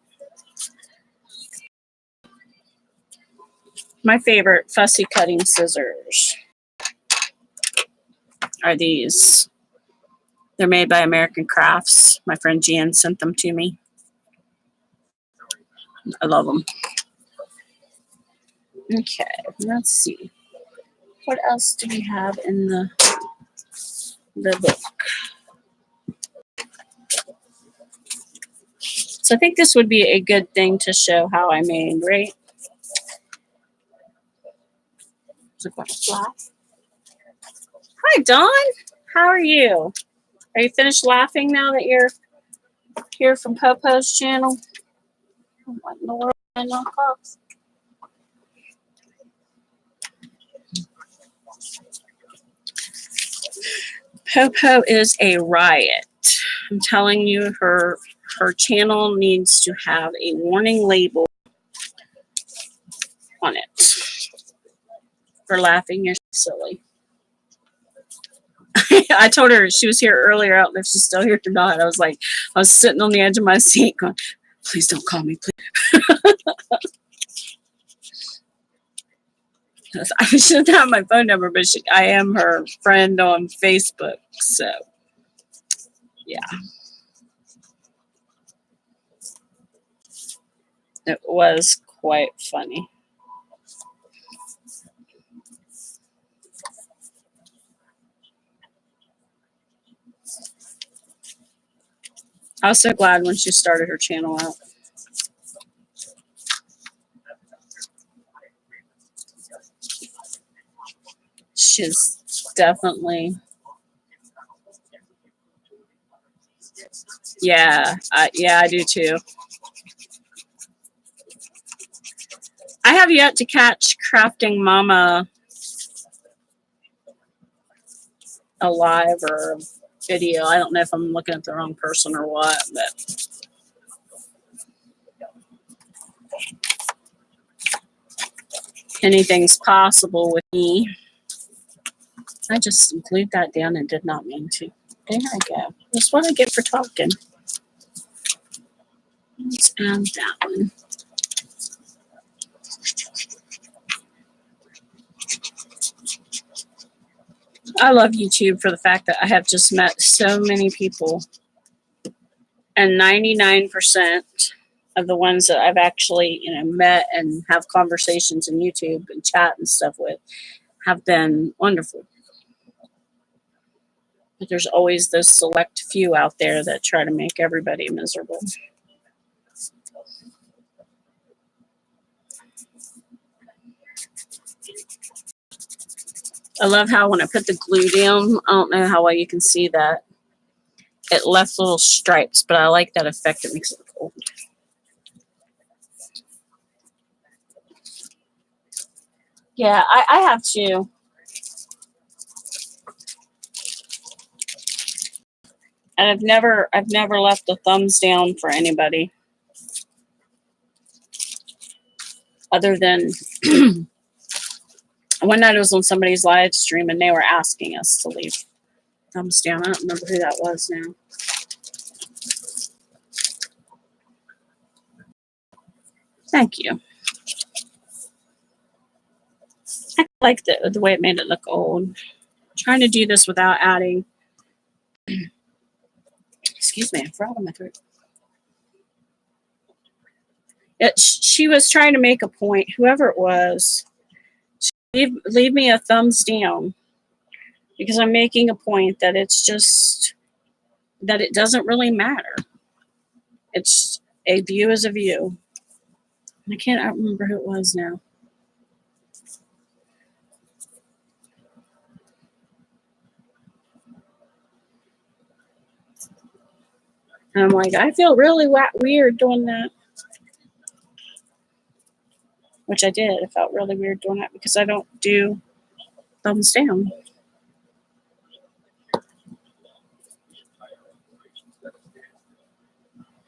My favorite fussy cutting scissors are these. They're made by American Crafts. My friend Jan sent them to me. I love them. Okay, let's see. What else do we have in the book? So I think this would be a good thing to show how I made, right? Is it going to fly? Hi, Dawn. How are you? Are you finished laughing now that you're here from Popo's channel? What in the world am I knock off? Popo is a riot. I'm telling you, her channel needs to have a warning label on it for laughing. You're silly. I told her she was here earlier. I don't know if she's still here or not. I was sitting on the edge of my seat going, please don't call me, please. I shouldn't have my phone number, but I am her friend on Facebook. So, yeah. It was quite funny. I was so glad when she started her channel out. She's definitely, yeah, I do too. I have yet to catch Crafting Mama a live or a video. I don't know if I'm looking at the wrong person or what, but anything's possible with me. I just glued that down and did not mean to. There I go. That's what I get for talking. Let's add that one. I love YouTube for the fact that I have just met so many people. And 99% of the ones that I've actually, met and have conversations in YouTube and chat and stuff with have been wonderful. But there's always those select few out there that try to make everybody miserable. I love how when I put the glue down, I don't know how well you can see that. It left little stripes, but I like that effect. It makes it look old. Yeah, I have to. And I've never left the thumbs down for anybody. other than one night I was on somebody's live stream and they were asking us to leave thumbs down. I don't remember who that was now. Thank you. I like the way it made it look old. I'm trying to do this without adding. Excuse me, I forgot my throat. She was trying to make a point, whoever it was, leave me a thumbs down, because I'm making a point that it's just that it doesn't really matter. It's a view is a view. I can't remember who it was now. And I'm like, I feel really weird doing that. Which I did. I felt really weird doing that because I don't do thumbs down.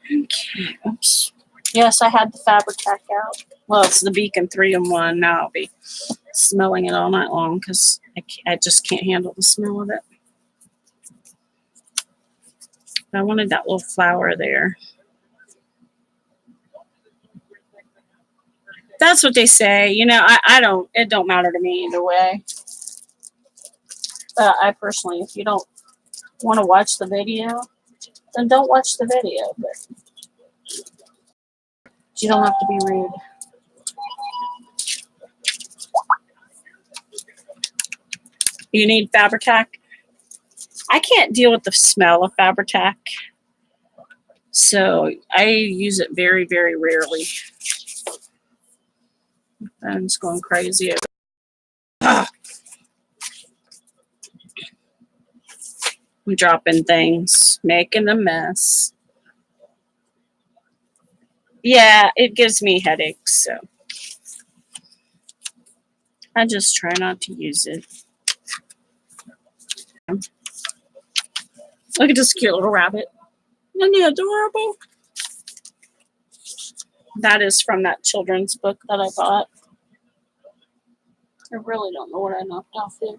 Okay. Oops. Yes, I had the Fabri-Tac out. Well, it's the Beacon 3-in-1. Now I'll be smelling it all night long because I just can't handle the smell of it. I wanted that little flower there. That's what they say. You know, I don't, it don't matter to me either way. But I personally, if you don't want to watch the video, then don't watch the video. But you don't have to be rude. You need Fabri-Tac. I can't deal with the smell of Fabri-Tac. So I use it very, very rarely. I'm just going crazy. I'm dropping things, making a mess. Yeah, it gives me headaches, so I just try not to use it. Look at this cute little rabbit. Isn't he adorable? That is from that children's book that I bought. I really don't know what I knocked off there.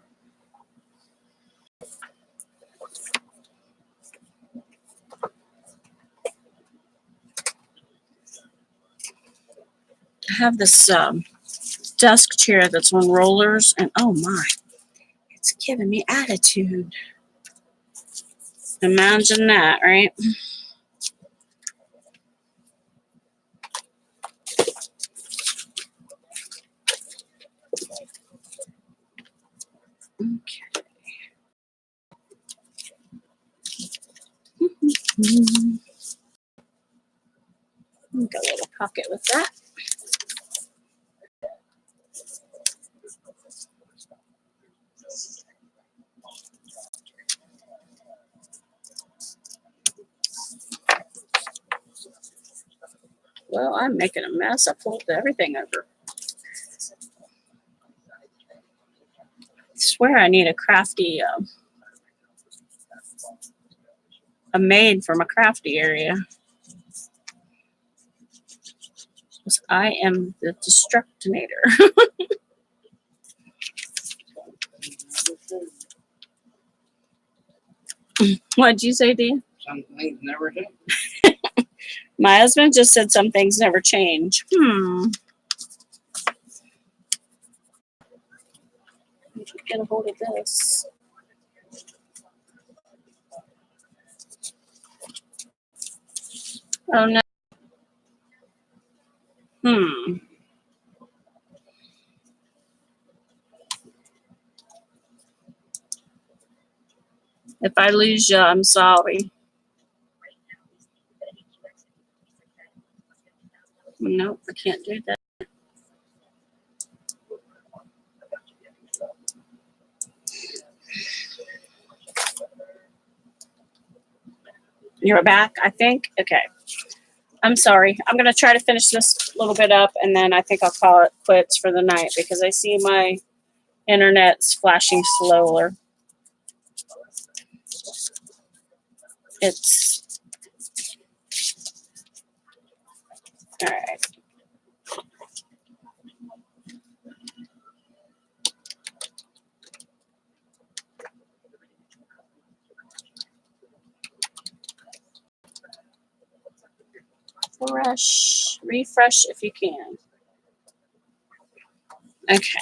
I have this desk chair that's on rollers, and oh my, it's giving me attitude. Imagine that, right? Okay. Make a little pocket with that. Well, I'm making a mess. I pulled everything over. I swear I need a crafty, a maid from a crafty area. Because I am the destructinator. What'd you say, Dean? Some things never do. My husband just said some things never change. Get a hold of this. Oh no. If I lose you, I'm sorry. Nope, I can't do that. You're back, I think? Okay. I'm sorry. I'm going to try to finish this little bit up, and then I think I'll call it quits for the night because I see my internet's flashing slower. It's all right. refresh if you can. Okay.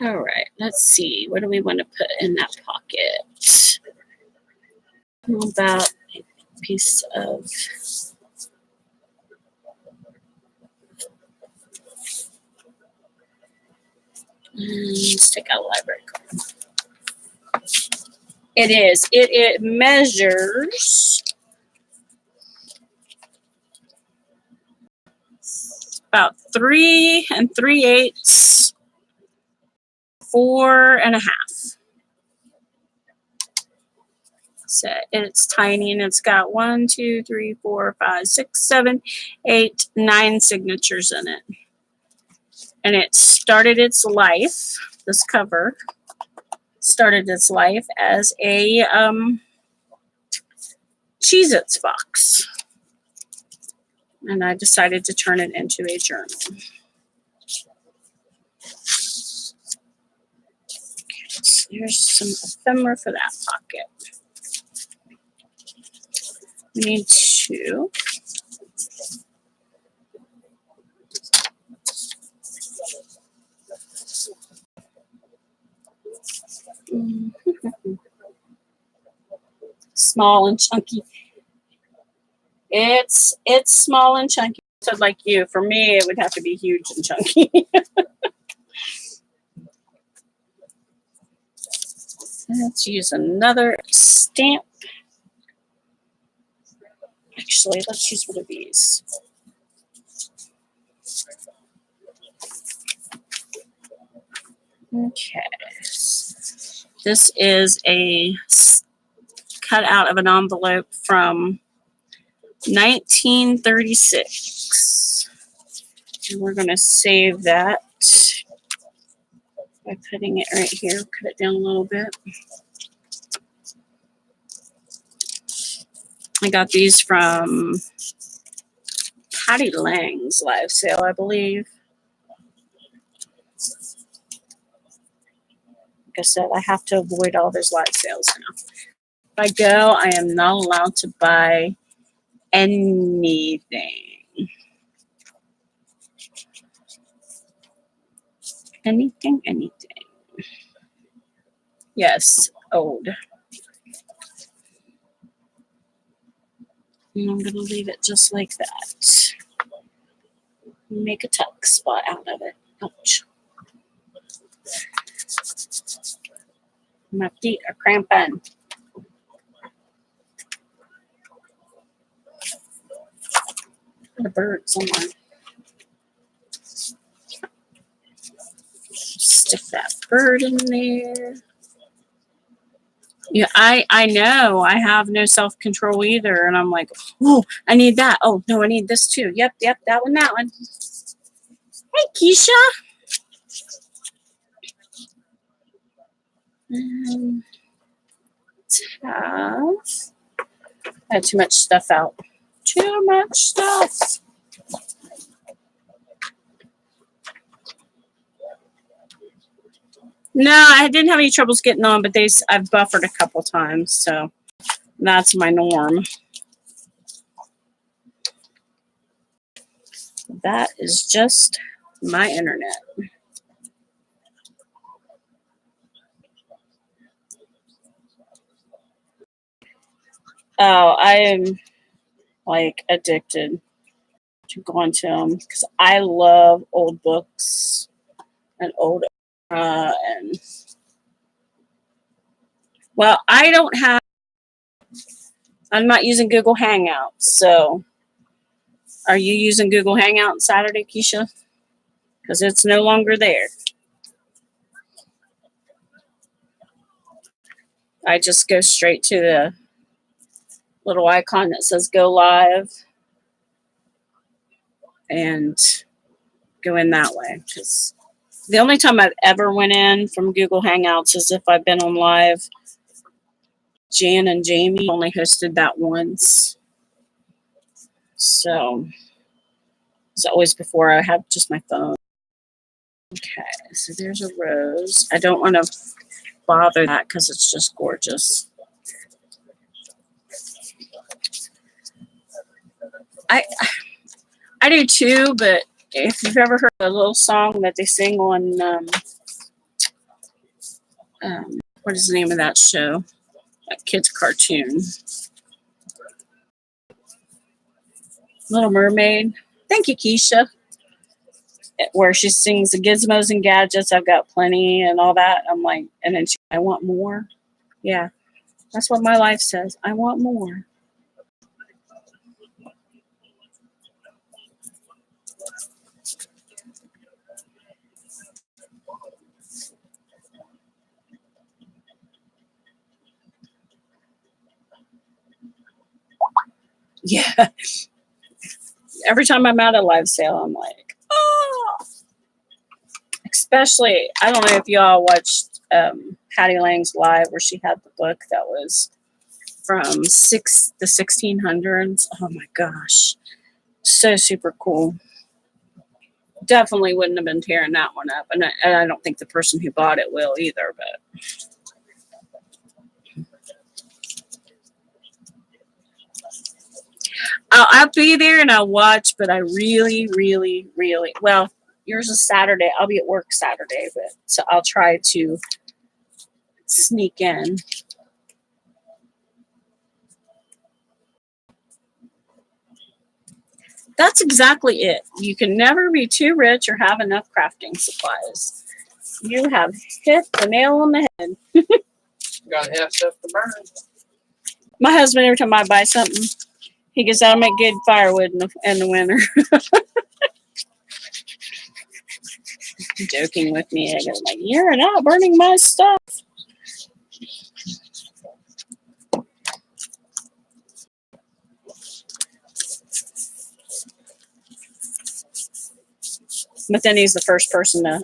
All right, let's see. What do we want to put in that pocket? How about a piece of let's take out a library card. It measures about 3 3/8, 4 1/2. So it's tiny, and it's got 1, 2, 3, 4, 5, 6, 7, 8, 9 signatures in it. And it started its life, this cover started its life as a Cheez-Its box. And I decided to turn it into a journal. Okay, so here's some ephemera for that pocket. We need to small and chunky. It's small and chunky. So like you, for me, it would have to be huge and chunky. Let's use another stamp. Actually, let's use one of these. Okay. This is a cut out of an envelope from 1936. And we're going to save that by putting it right here. Cut it down a little bit. I got these from Patty Lang's live sale, I believe. Like I said, I have to avoid all those live sales now. If I go, I am not allowed to buy anything. Anything. Yes, old. And I'm going to leave it just like that. Make a tuck spot out of it. Ouch. My feet are cramping. Got a bird somewhere. Stick that bird in there. Yeah, I know. I have no self-control either. And I'm like, oh, I need that. Oh, no, I need this too. Yep, that one. Hey, Keisha. I had too much stuff out. Too much stuff. No, I didn't have any troubles getting on, but I've buffered a couple times, so that's my norm. That is just my internet. Oh, I am like addicted to going to them because I love old books and old and well, I'm not using Google Hangouts, so are you using Google Hangout Saturday, Keisha? Because it's no longer there. I just go straight to the little icon that says go live and go in that way. Because the only time I've ever went in from Google Hangouts is if I've been on live. Jan and Jamie only hosted that once. So it's always before I have just my phone. Okay, so there's a rose. I don't want to bother that because it's just gorgeous. I do too, but if you've ever heard a little song that they sing on what is the name of that show? That kid's cartoon. Little Mermaid. Thank you, Keisha. Where she sings the gizmos and gadgets, I've got plenty and all that. I'm like, and then I want more. Yeah, that's what my life says. I want more. Yeah. Every time I'm at a live sale, I'm like, oh. Especially, I don't know if y'all watched Patty Lang's live where she had the book that was from the 1600s. Oh my gosh. So super cool. Definitely wouldn't have been tearing that one up. And I don't think the person who bought it will either, but I'll be there and I'll watch, but I really, really, really, well, yours is Saturday. I'll be at work Saturday, but so I'll try to sneak in. That's exactly it. You can never be too rich or have enough crafting supplies. You have hit the nail on the head. Gotta have stuff to burn. My husband, every time I buy something, he goes, "I'll make good firewood in the winter." Joking with me. I go, like, "You're not burning my stuff." But then he's the first person to,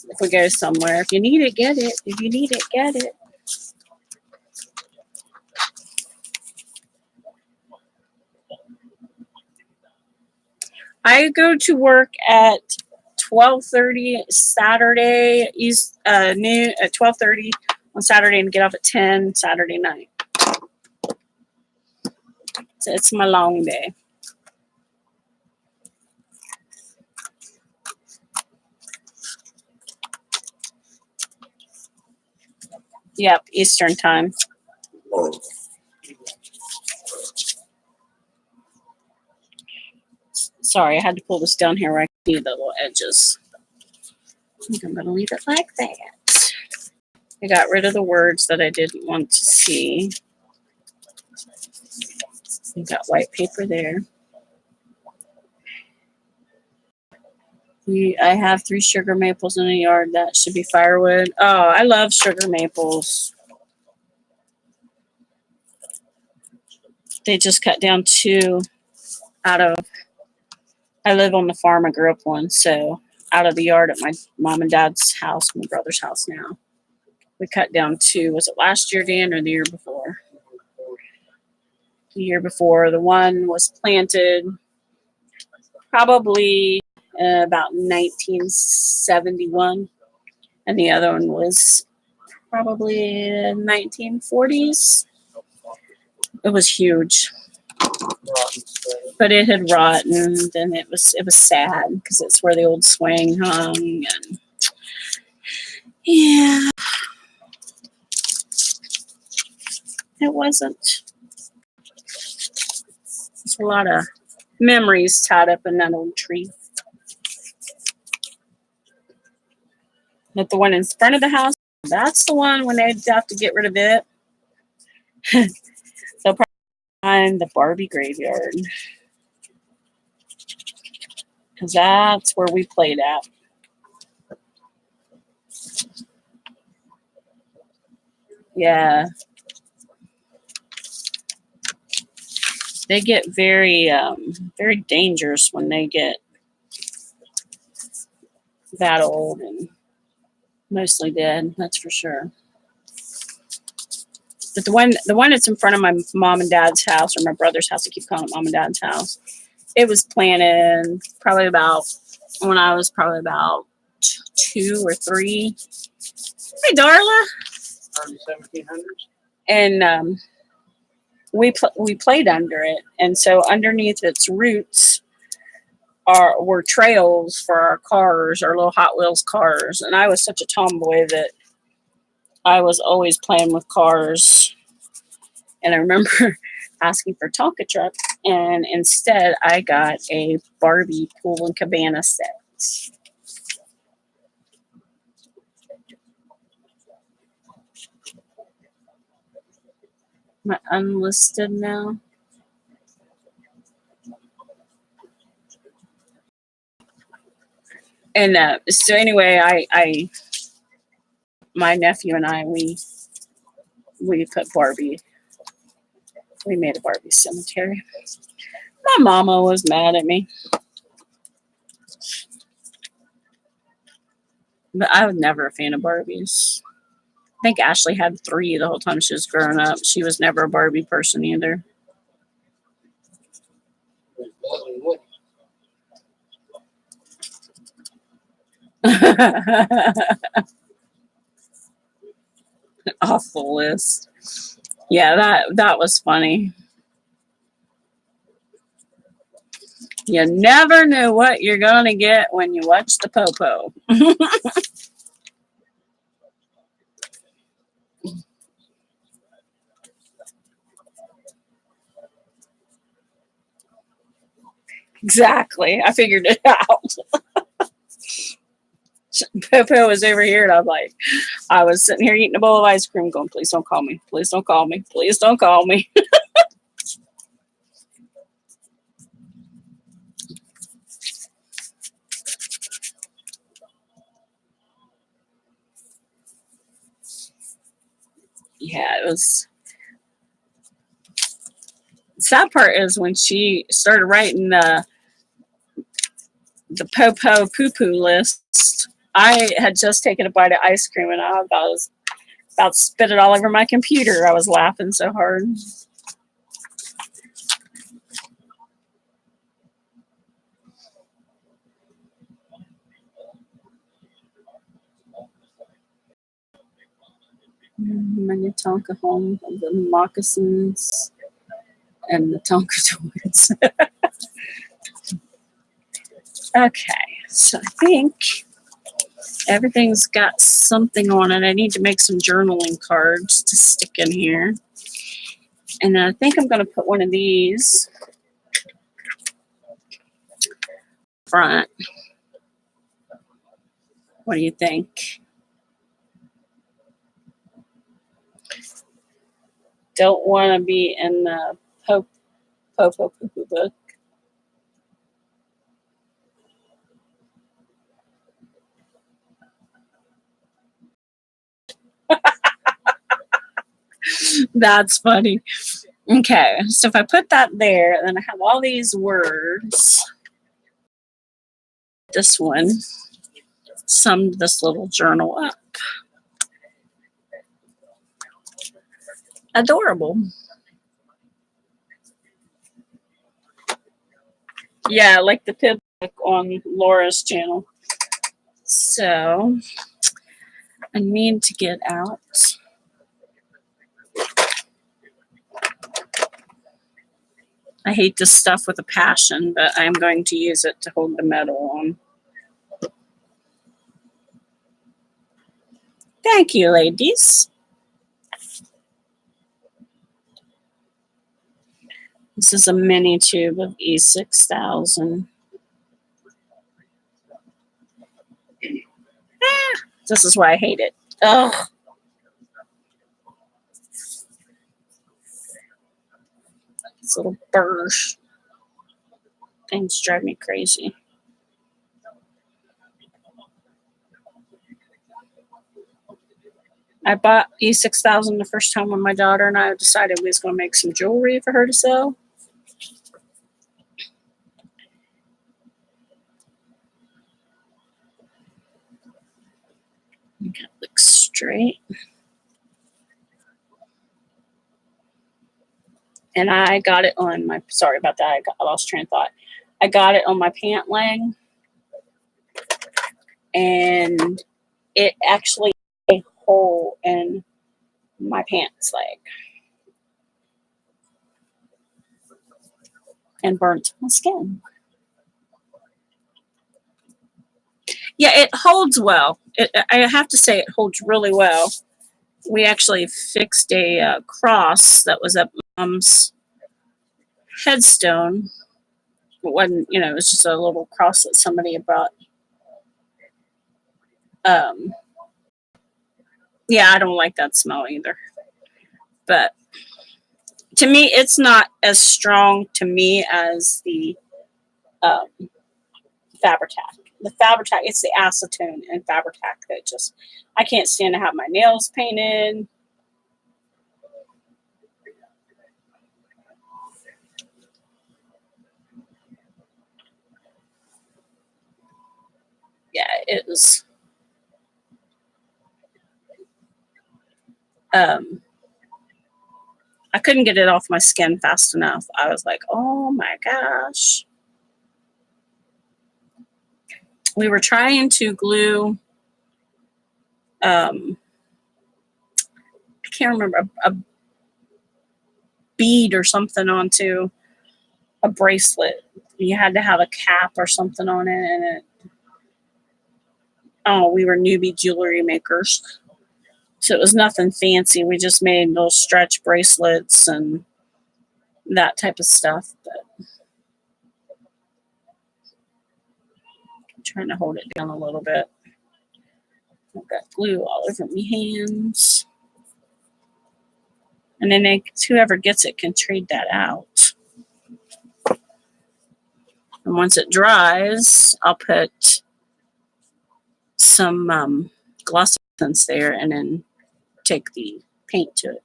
if we go somewhere, if you need it, get it. If you need it, get it. I go to work at 12:30 Saturday, noon at 12:30 on Saturday, and get off at 10 Saturday night. So it's my long day. Yep, Eastern time. Sorry, I had to pull this down here where I can see the little edges. I think I'm going to leave it like that. I got rid of the words that I didn't want to see. I got white paper there. I have 3 sugar maples in the yard. That should be firewood. Oh, I love sugar maples. They just cut down 2 out of, I live on the farm. I grew up on, so out of the yard at my mom and dad's house, my brother's house now. We cut down 2. Was it last year, Dan, or the year before? The year before. The one was planted probably about 1971, and the other one was probably 1940s. It was huge, but it had rotten, and it was sad because it's where the old swing hung, and yeah, it wasn't. There's a lot of memories tied up in that old tree. But the one in front of the house, that's the one when they'd have to get rid of it. They'll probably find the Barbie graveyard. Because that's where we played at. Yeah. They get very, very dangerous when they get that old and mostly dead. That's for sure. But the one that's in front of my mom and dad's house, or my brother's house, I keep calling it mom and dad's house. It was planted probably about when I was probably about 2 or 3. Hey, Darla. Early 1700s. And we played under it, and so underneath its roots were trails for our cars, our little Hot Wheels cars. And I was such a tomboy that I was always playing with cars. And I remember asking for Tonka truck, and instead I got a Barbie pool and cabana set. Am I unlisted now? And so anyway, I my nephew and I we put Barbie. We made a Barbie cemetery. My mama was mad at me, but I was never a fan of Barbies. I think Ashley had 3 the whole time she was growing up. She was never a Barbie person either. With Buzz and Woody. Off the list. Yeah, that was funny. You never knew what you're gonna get when you watch the Popo. Exactly. I figured it out. Popo was over here, and I was sitting here eating a bowl of ice cream, going, "Please don't call me. Please don't call me. Please don't call me." Yeah, it was. Sad part is when she started writing the Popo poo poo list. I had just taken a bite of ice cream, and I was about to spit it all over my computer. I was laughing so hard. My new Tonka home, the moccasins, and the Tonka toys. Okay, so I think everything's got something on it. I need to make some journaling cards to stick in here. And I think I'm going to put one of these front. What do you think? Don't want to be in the Popo Poo Poo book. That's funny. Okay, so if I put that there, then I have all these words. This one summed this little journal up. Adorable. Yeah, like the pib book on Laura's channel. So I need to get out. I hate this stuff with a passion, but I'm going to use it to hold the metal on. Thank you, ladies. This is a mini tube of E6000. This is why I hate it. Ugh. This little burrs. Things drive me crazy. I bought E6000 the first time when my daughter and I decided we was going to make some jewelry for her to sell. You gotta look straight. And I got it on my, sorry about that, I lost train of thought. I got it on my pant leg. and it actually a hole in my pants leg and burnt my skin. Yeah, it holds well. I have to say it holds really well. We actually fixed a cross that was at Mom's headstone. It wasn't, it was just a little cross that somebody had brought. Yeah, I don't like that smell either. But to me, it's not as strong to me as the Fabri-Tac. The Fabri-Tac, it's the acetone in Fabri-Tac that just, I can't stand to have my nails painted. Yeah, it was. I couldn't get it off my skin fast enough. I was like, oh my gosh. We were trying to glue, I can't remember, a bead or something onto a bracelet. You had to have a cap or something on it, and we were newbie jewelry makers. So it was nothing fancy. We just made little stretch bracelets and that type of stuff. But I'm trying to hold it down a little bit. I've got glue all over my hands. And then whoever gets it can trade that out. And once it dries, I'll put some glossy accents there and then take the paint to it.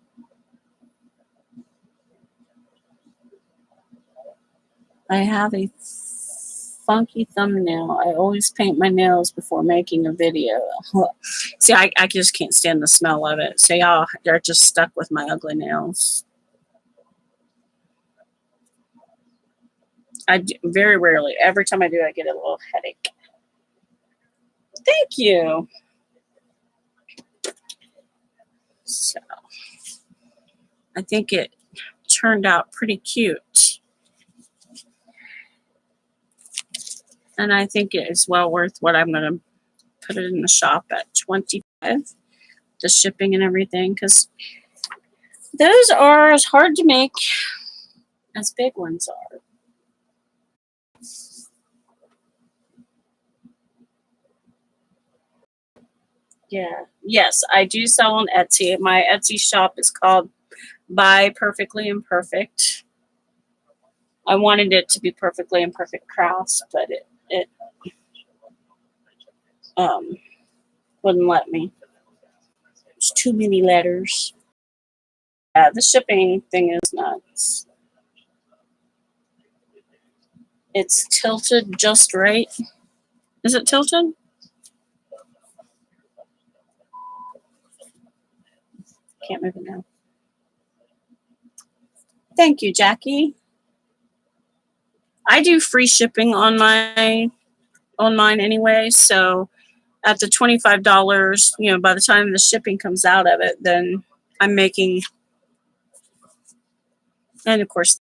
I have a funky thumbnail. I always paint my nails before making a video. See, I just can't stand the smell of it. So y'all are just stuck with my ugly nails. I do, very rarely. Every time I do, I get a little headache. Thank you. So I think it turned out pretty cute. And I think it is well worth what I'm going to put it in the shop at $25, the shipping and everything, because those are as hard to make as big ones are. Yeah. Yes, I do sell on Etsy. My Etsy shop is called Buy Perfectly Imperfect. I wanted it to be Perfectly Imperfect Crafts, but it wouldn't let me. There's too many letters. Yeah, the shipping thing is nuts. It's tilted just right. Is it tilted? Can't move it now. Thank you, Jackie. I do free shipping on mine anyway, so at the $25, by the time the shipping comes out of it, then I'm making, and of course,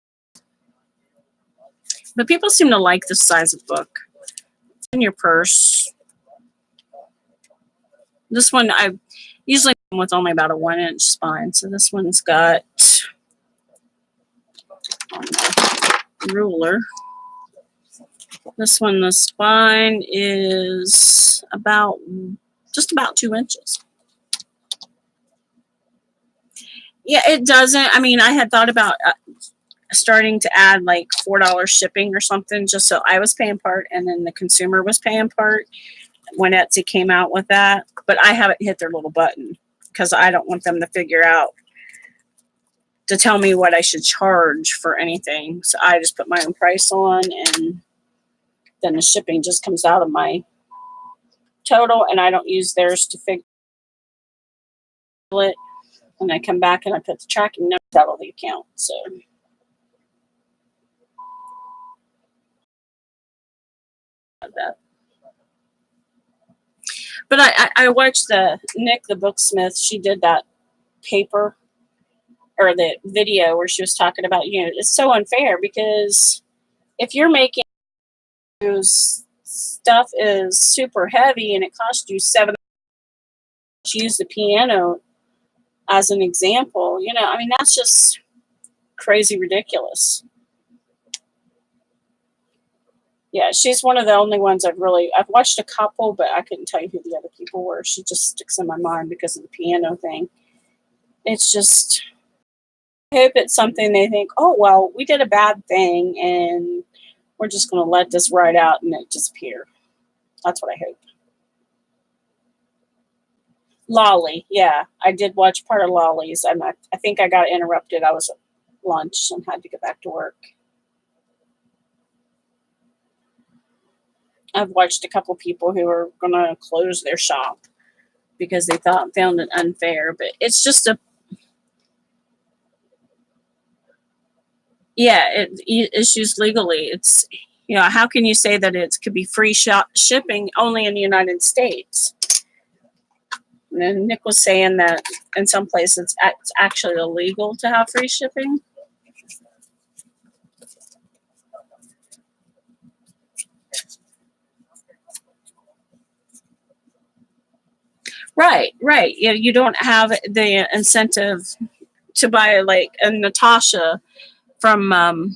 but people seem to like this size of book. It's in your purse. This one, I usually come with only about a 1-inch spine, so this one's got on the ruler. This one, the spine is just about 2 inches. Yeah, it doesn't. I mean, I had thought about starting to add like $4 shipping or something, just so I was paying part and then the consumer was paying part when Etsy came out with that. But I haven't hit their little button because I don't want them to figure out to tell me what I should charge for anything. So I just put my own price on, and then the shipping just comes out of my total, and I don't use theirs to figure it. And I come back and I put the tracking number out of the account. So that. But I watched Nick, the booksmith. She did that paper or the video where she was talking about, it's so unfair because if you're making whose stuff is super heavy and it costs you $7 to use the piano as an example, I mean, that's just crazy ridiculous. Yeah, she's one of the only ones I've watched a couple, but I couldn't tell you who the other people were. She just sticks in my mind because of the piano thing. It's just, I hope it's something they think, oh, well, we did a bad thing and we're just going to let this ride out and it disappear. That's what I hope. Lolly, yeah, I did watch part of Lolly's. I think I got interrupted. I was at lunch and had to get back to work. I've watched a couple people who are going to close their shop because they found it unfair. But it's just it's used legally. It's, how can you say that it could be free shipping only in the United States? And Nick was saying that in some places it's actually illegal to have free shipping. Right. You don't have the incentive to buy, like Natasha from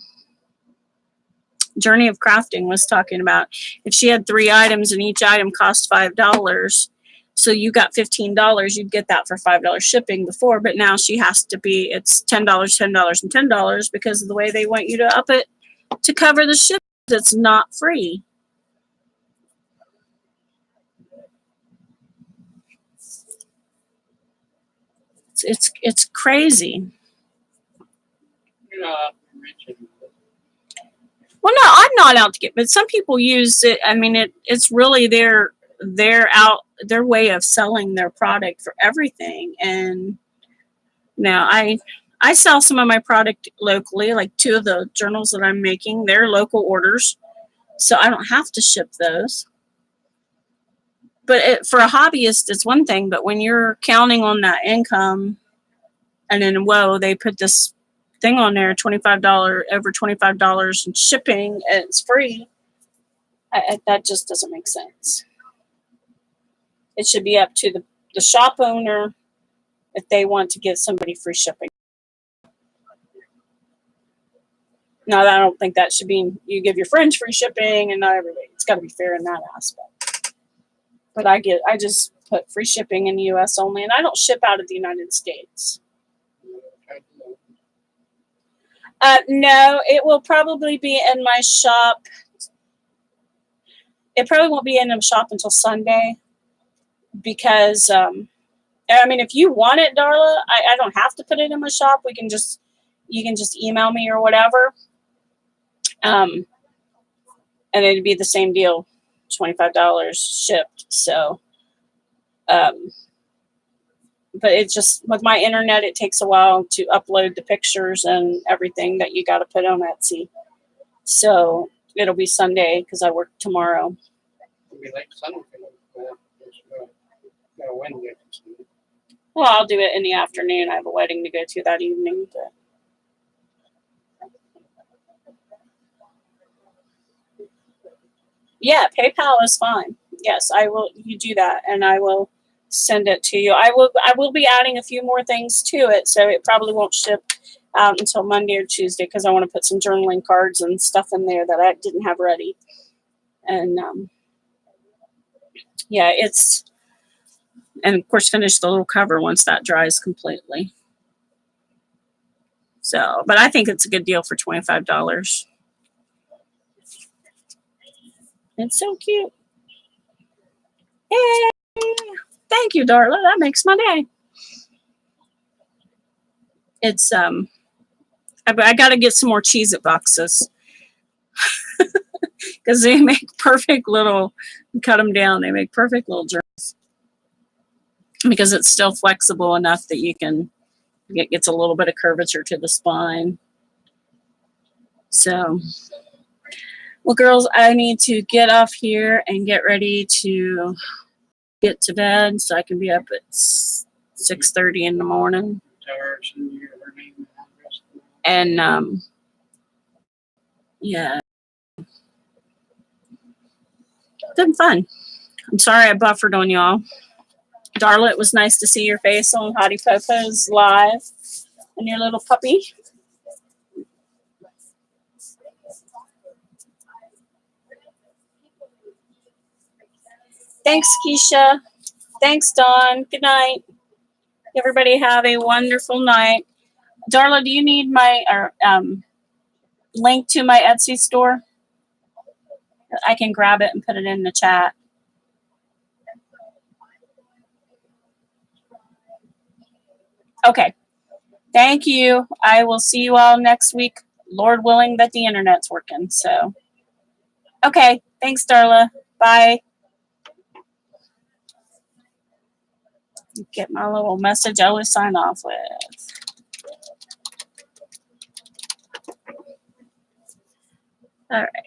Journey of Crafting was talking about. If she had 3 items and each item cost $5, so you got $15, you'd get that for $5 shipping before, but now she has to it's $10, $10, and $10 because of the way they want you to up it to cover the ship. It's not free. It's crazy. Well, no, I'm not out to get, but some people use it. I mean, it's really their way of selling their product for everything. And now I sell some of my product locally, like 2 of the journals that I'm making, they're local orders, so I don't have to ship those. But for a hobbyist, it's one thing. But when you're counting on that income, and then they put this thing on there, $25 over $25 in shipping, and it's free. That just doesn't make sense. It should be up to the shop owner if they want to give somebody free shipping. No, I don't think that should be. You give your friends free shipping, and not everybody. It's got to be fair in that aspect. But I just put free shipping in the U.S. only, and I don't ship out of the United States. No, it will probably be in my shop. It probably won't be in the shop until Sunday because, I mean, if you want it, Darla, I don't have to put it in my shop. You can just email me or whatever. And it'd be the same deal, $25 shipped. So, but it just, with my internet, it takes a while to upload the pictures and everything that you got to put on Etsy. So it'll be Sunday because I work tomorrow. It'll be like Sunday. Well, I'll do it in the afternoon. I have a wedding to go to that evening. But yeah, PayPal is fine. Yes, I will. You do that, and I will send it to you. I will be adding a few more things to it, so it probably won't ship out until Monday or Tuesday because I want to put some journaling cards and stuff in there that I didn't have ready. And yeah, and of course finish the little cover once that dries completely. So, but I think it's a good deal for $25. It's so cute. Yay! Thank you, Darla. That makes my day. It's I got to get some more Cheez-It boxes because they make perfect little. Cut them down. They make perfect little journals because it's still flexible enough that you can. It gets a little bit of curvature to the spine. So, well, girls, I need to get off here and get ready to get to bed so I can be up at 6:30 in the morning. Towers and your her name and address. And yeah, been fun. I'm sorry I buffered on y'all. Darla, it was nice to see your face on Hottie Popo's live and your little puppy. Thanks, Keisha. Thanks, Dawn. Good night. Everybody have a wonderful night. Darla, do you need my link to my Etsy store? I can grab it and put it in the chat. Okay. Thank you. I will see you all next week. Lord willing that the internet's working. So, okay. Thanks, Darla. Bye. Get my little message I always sign off with. All right.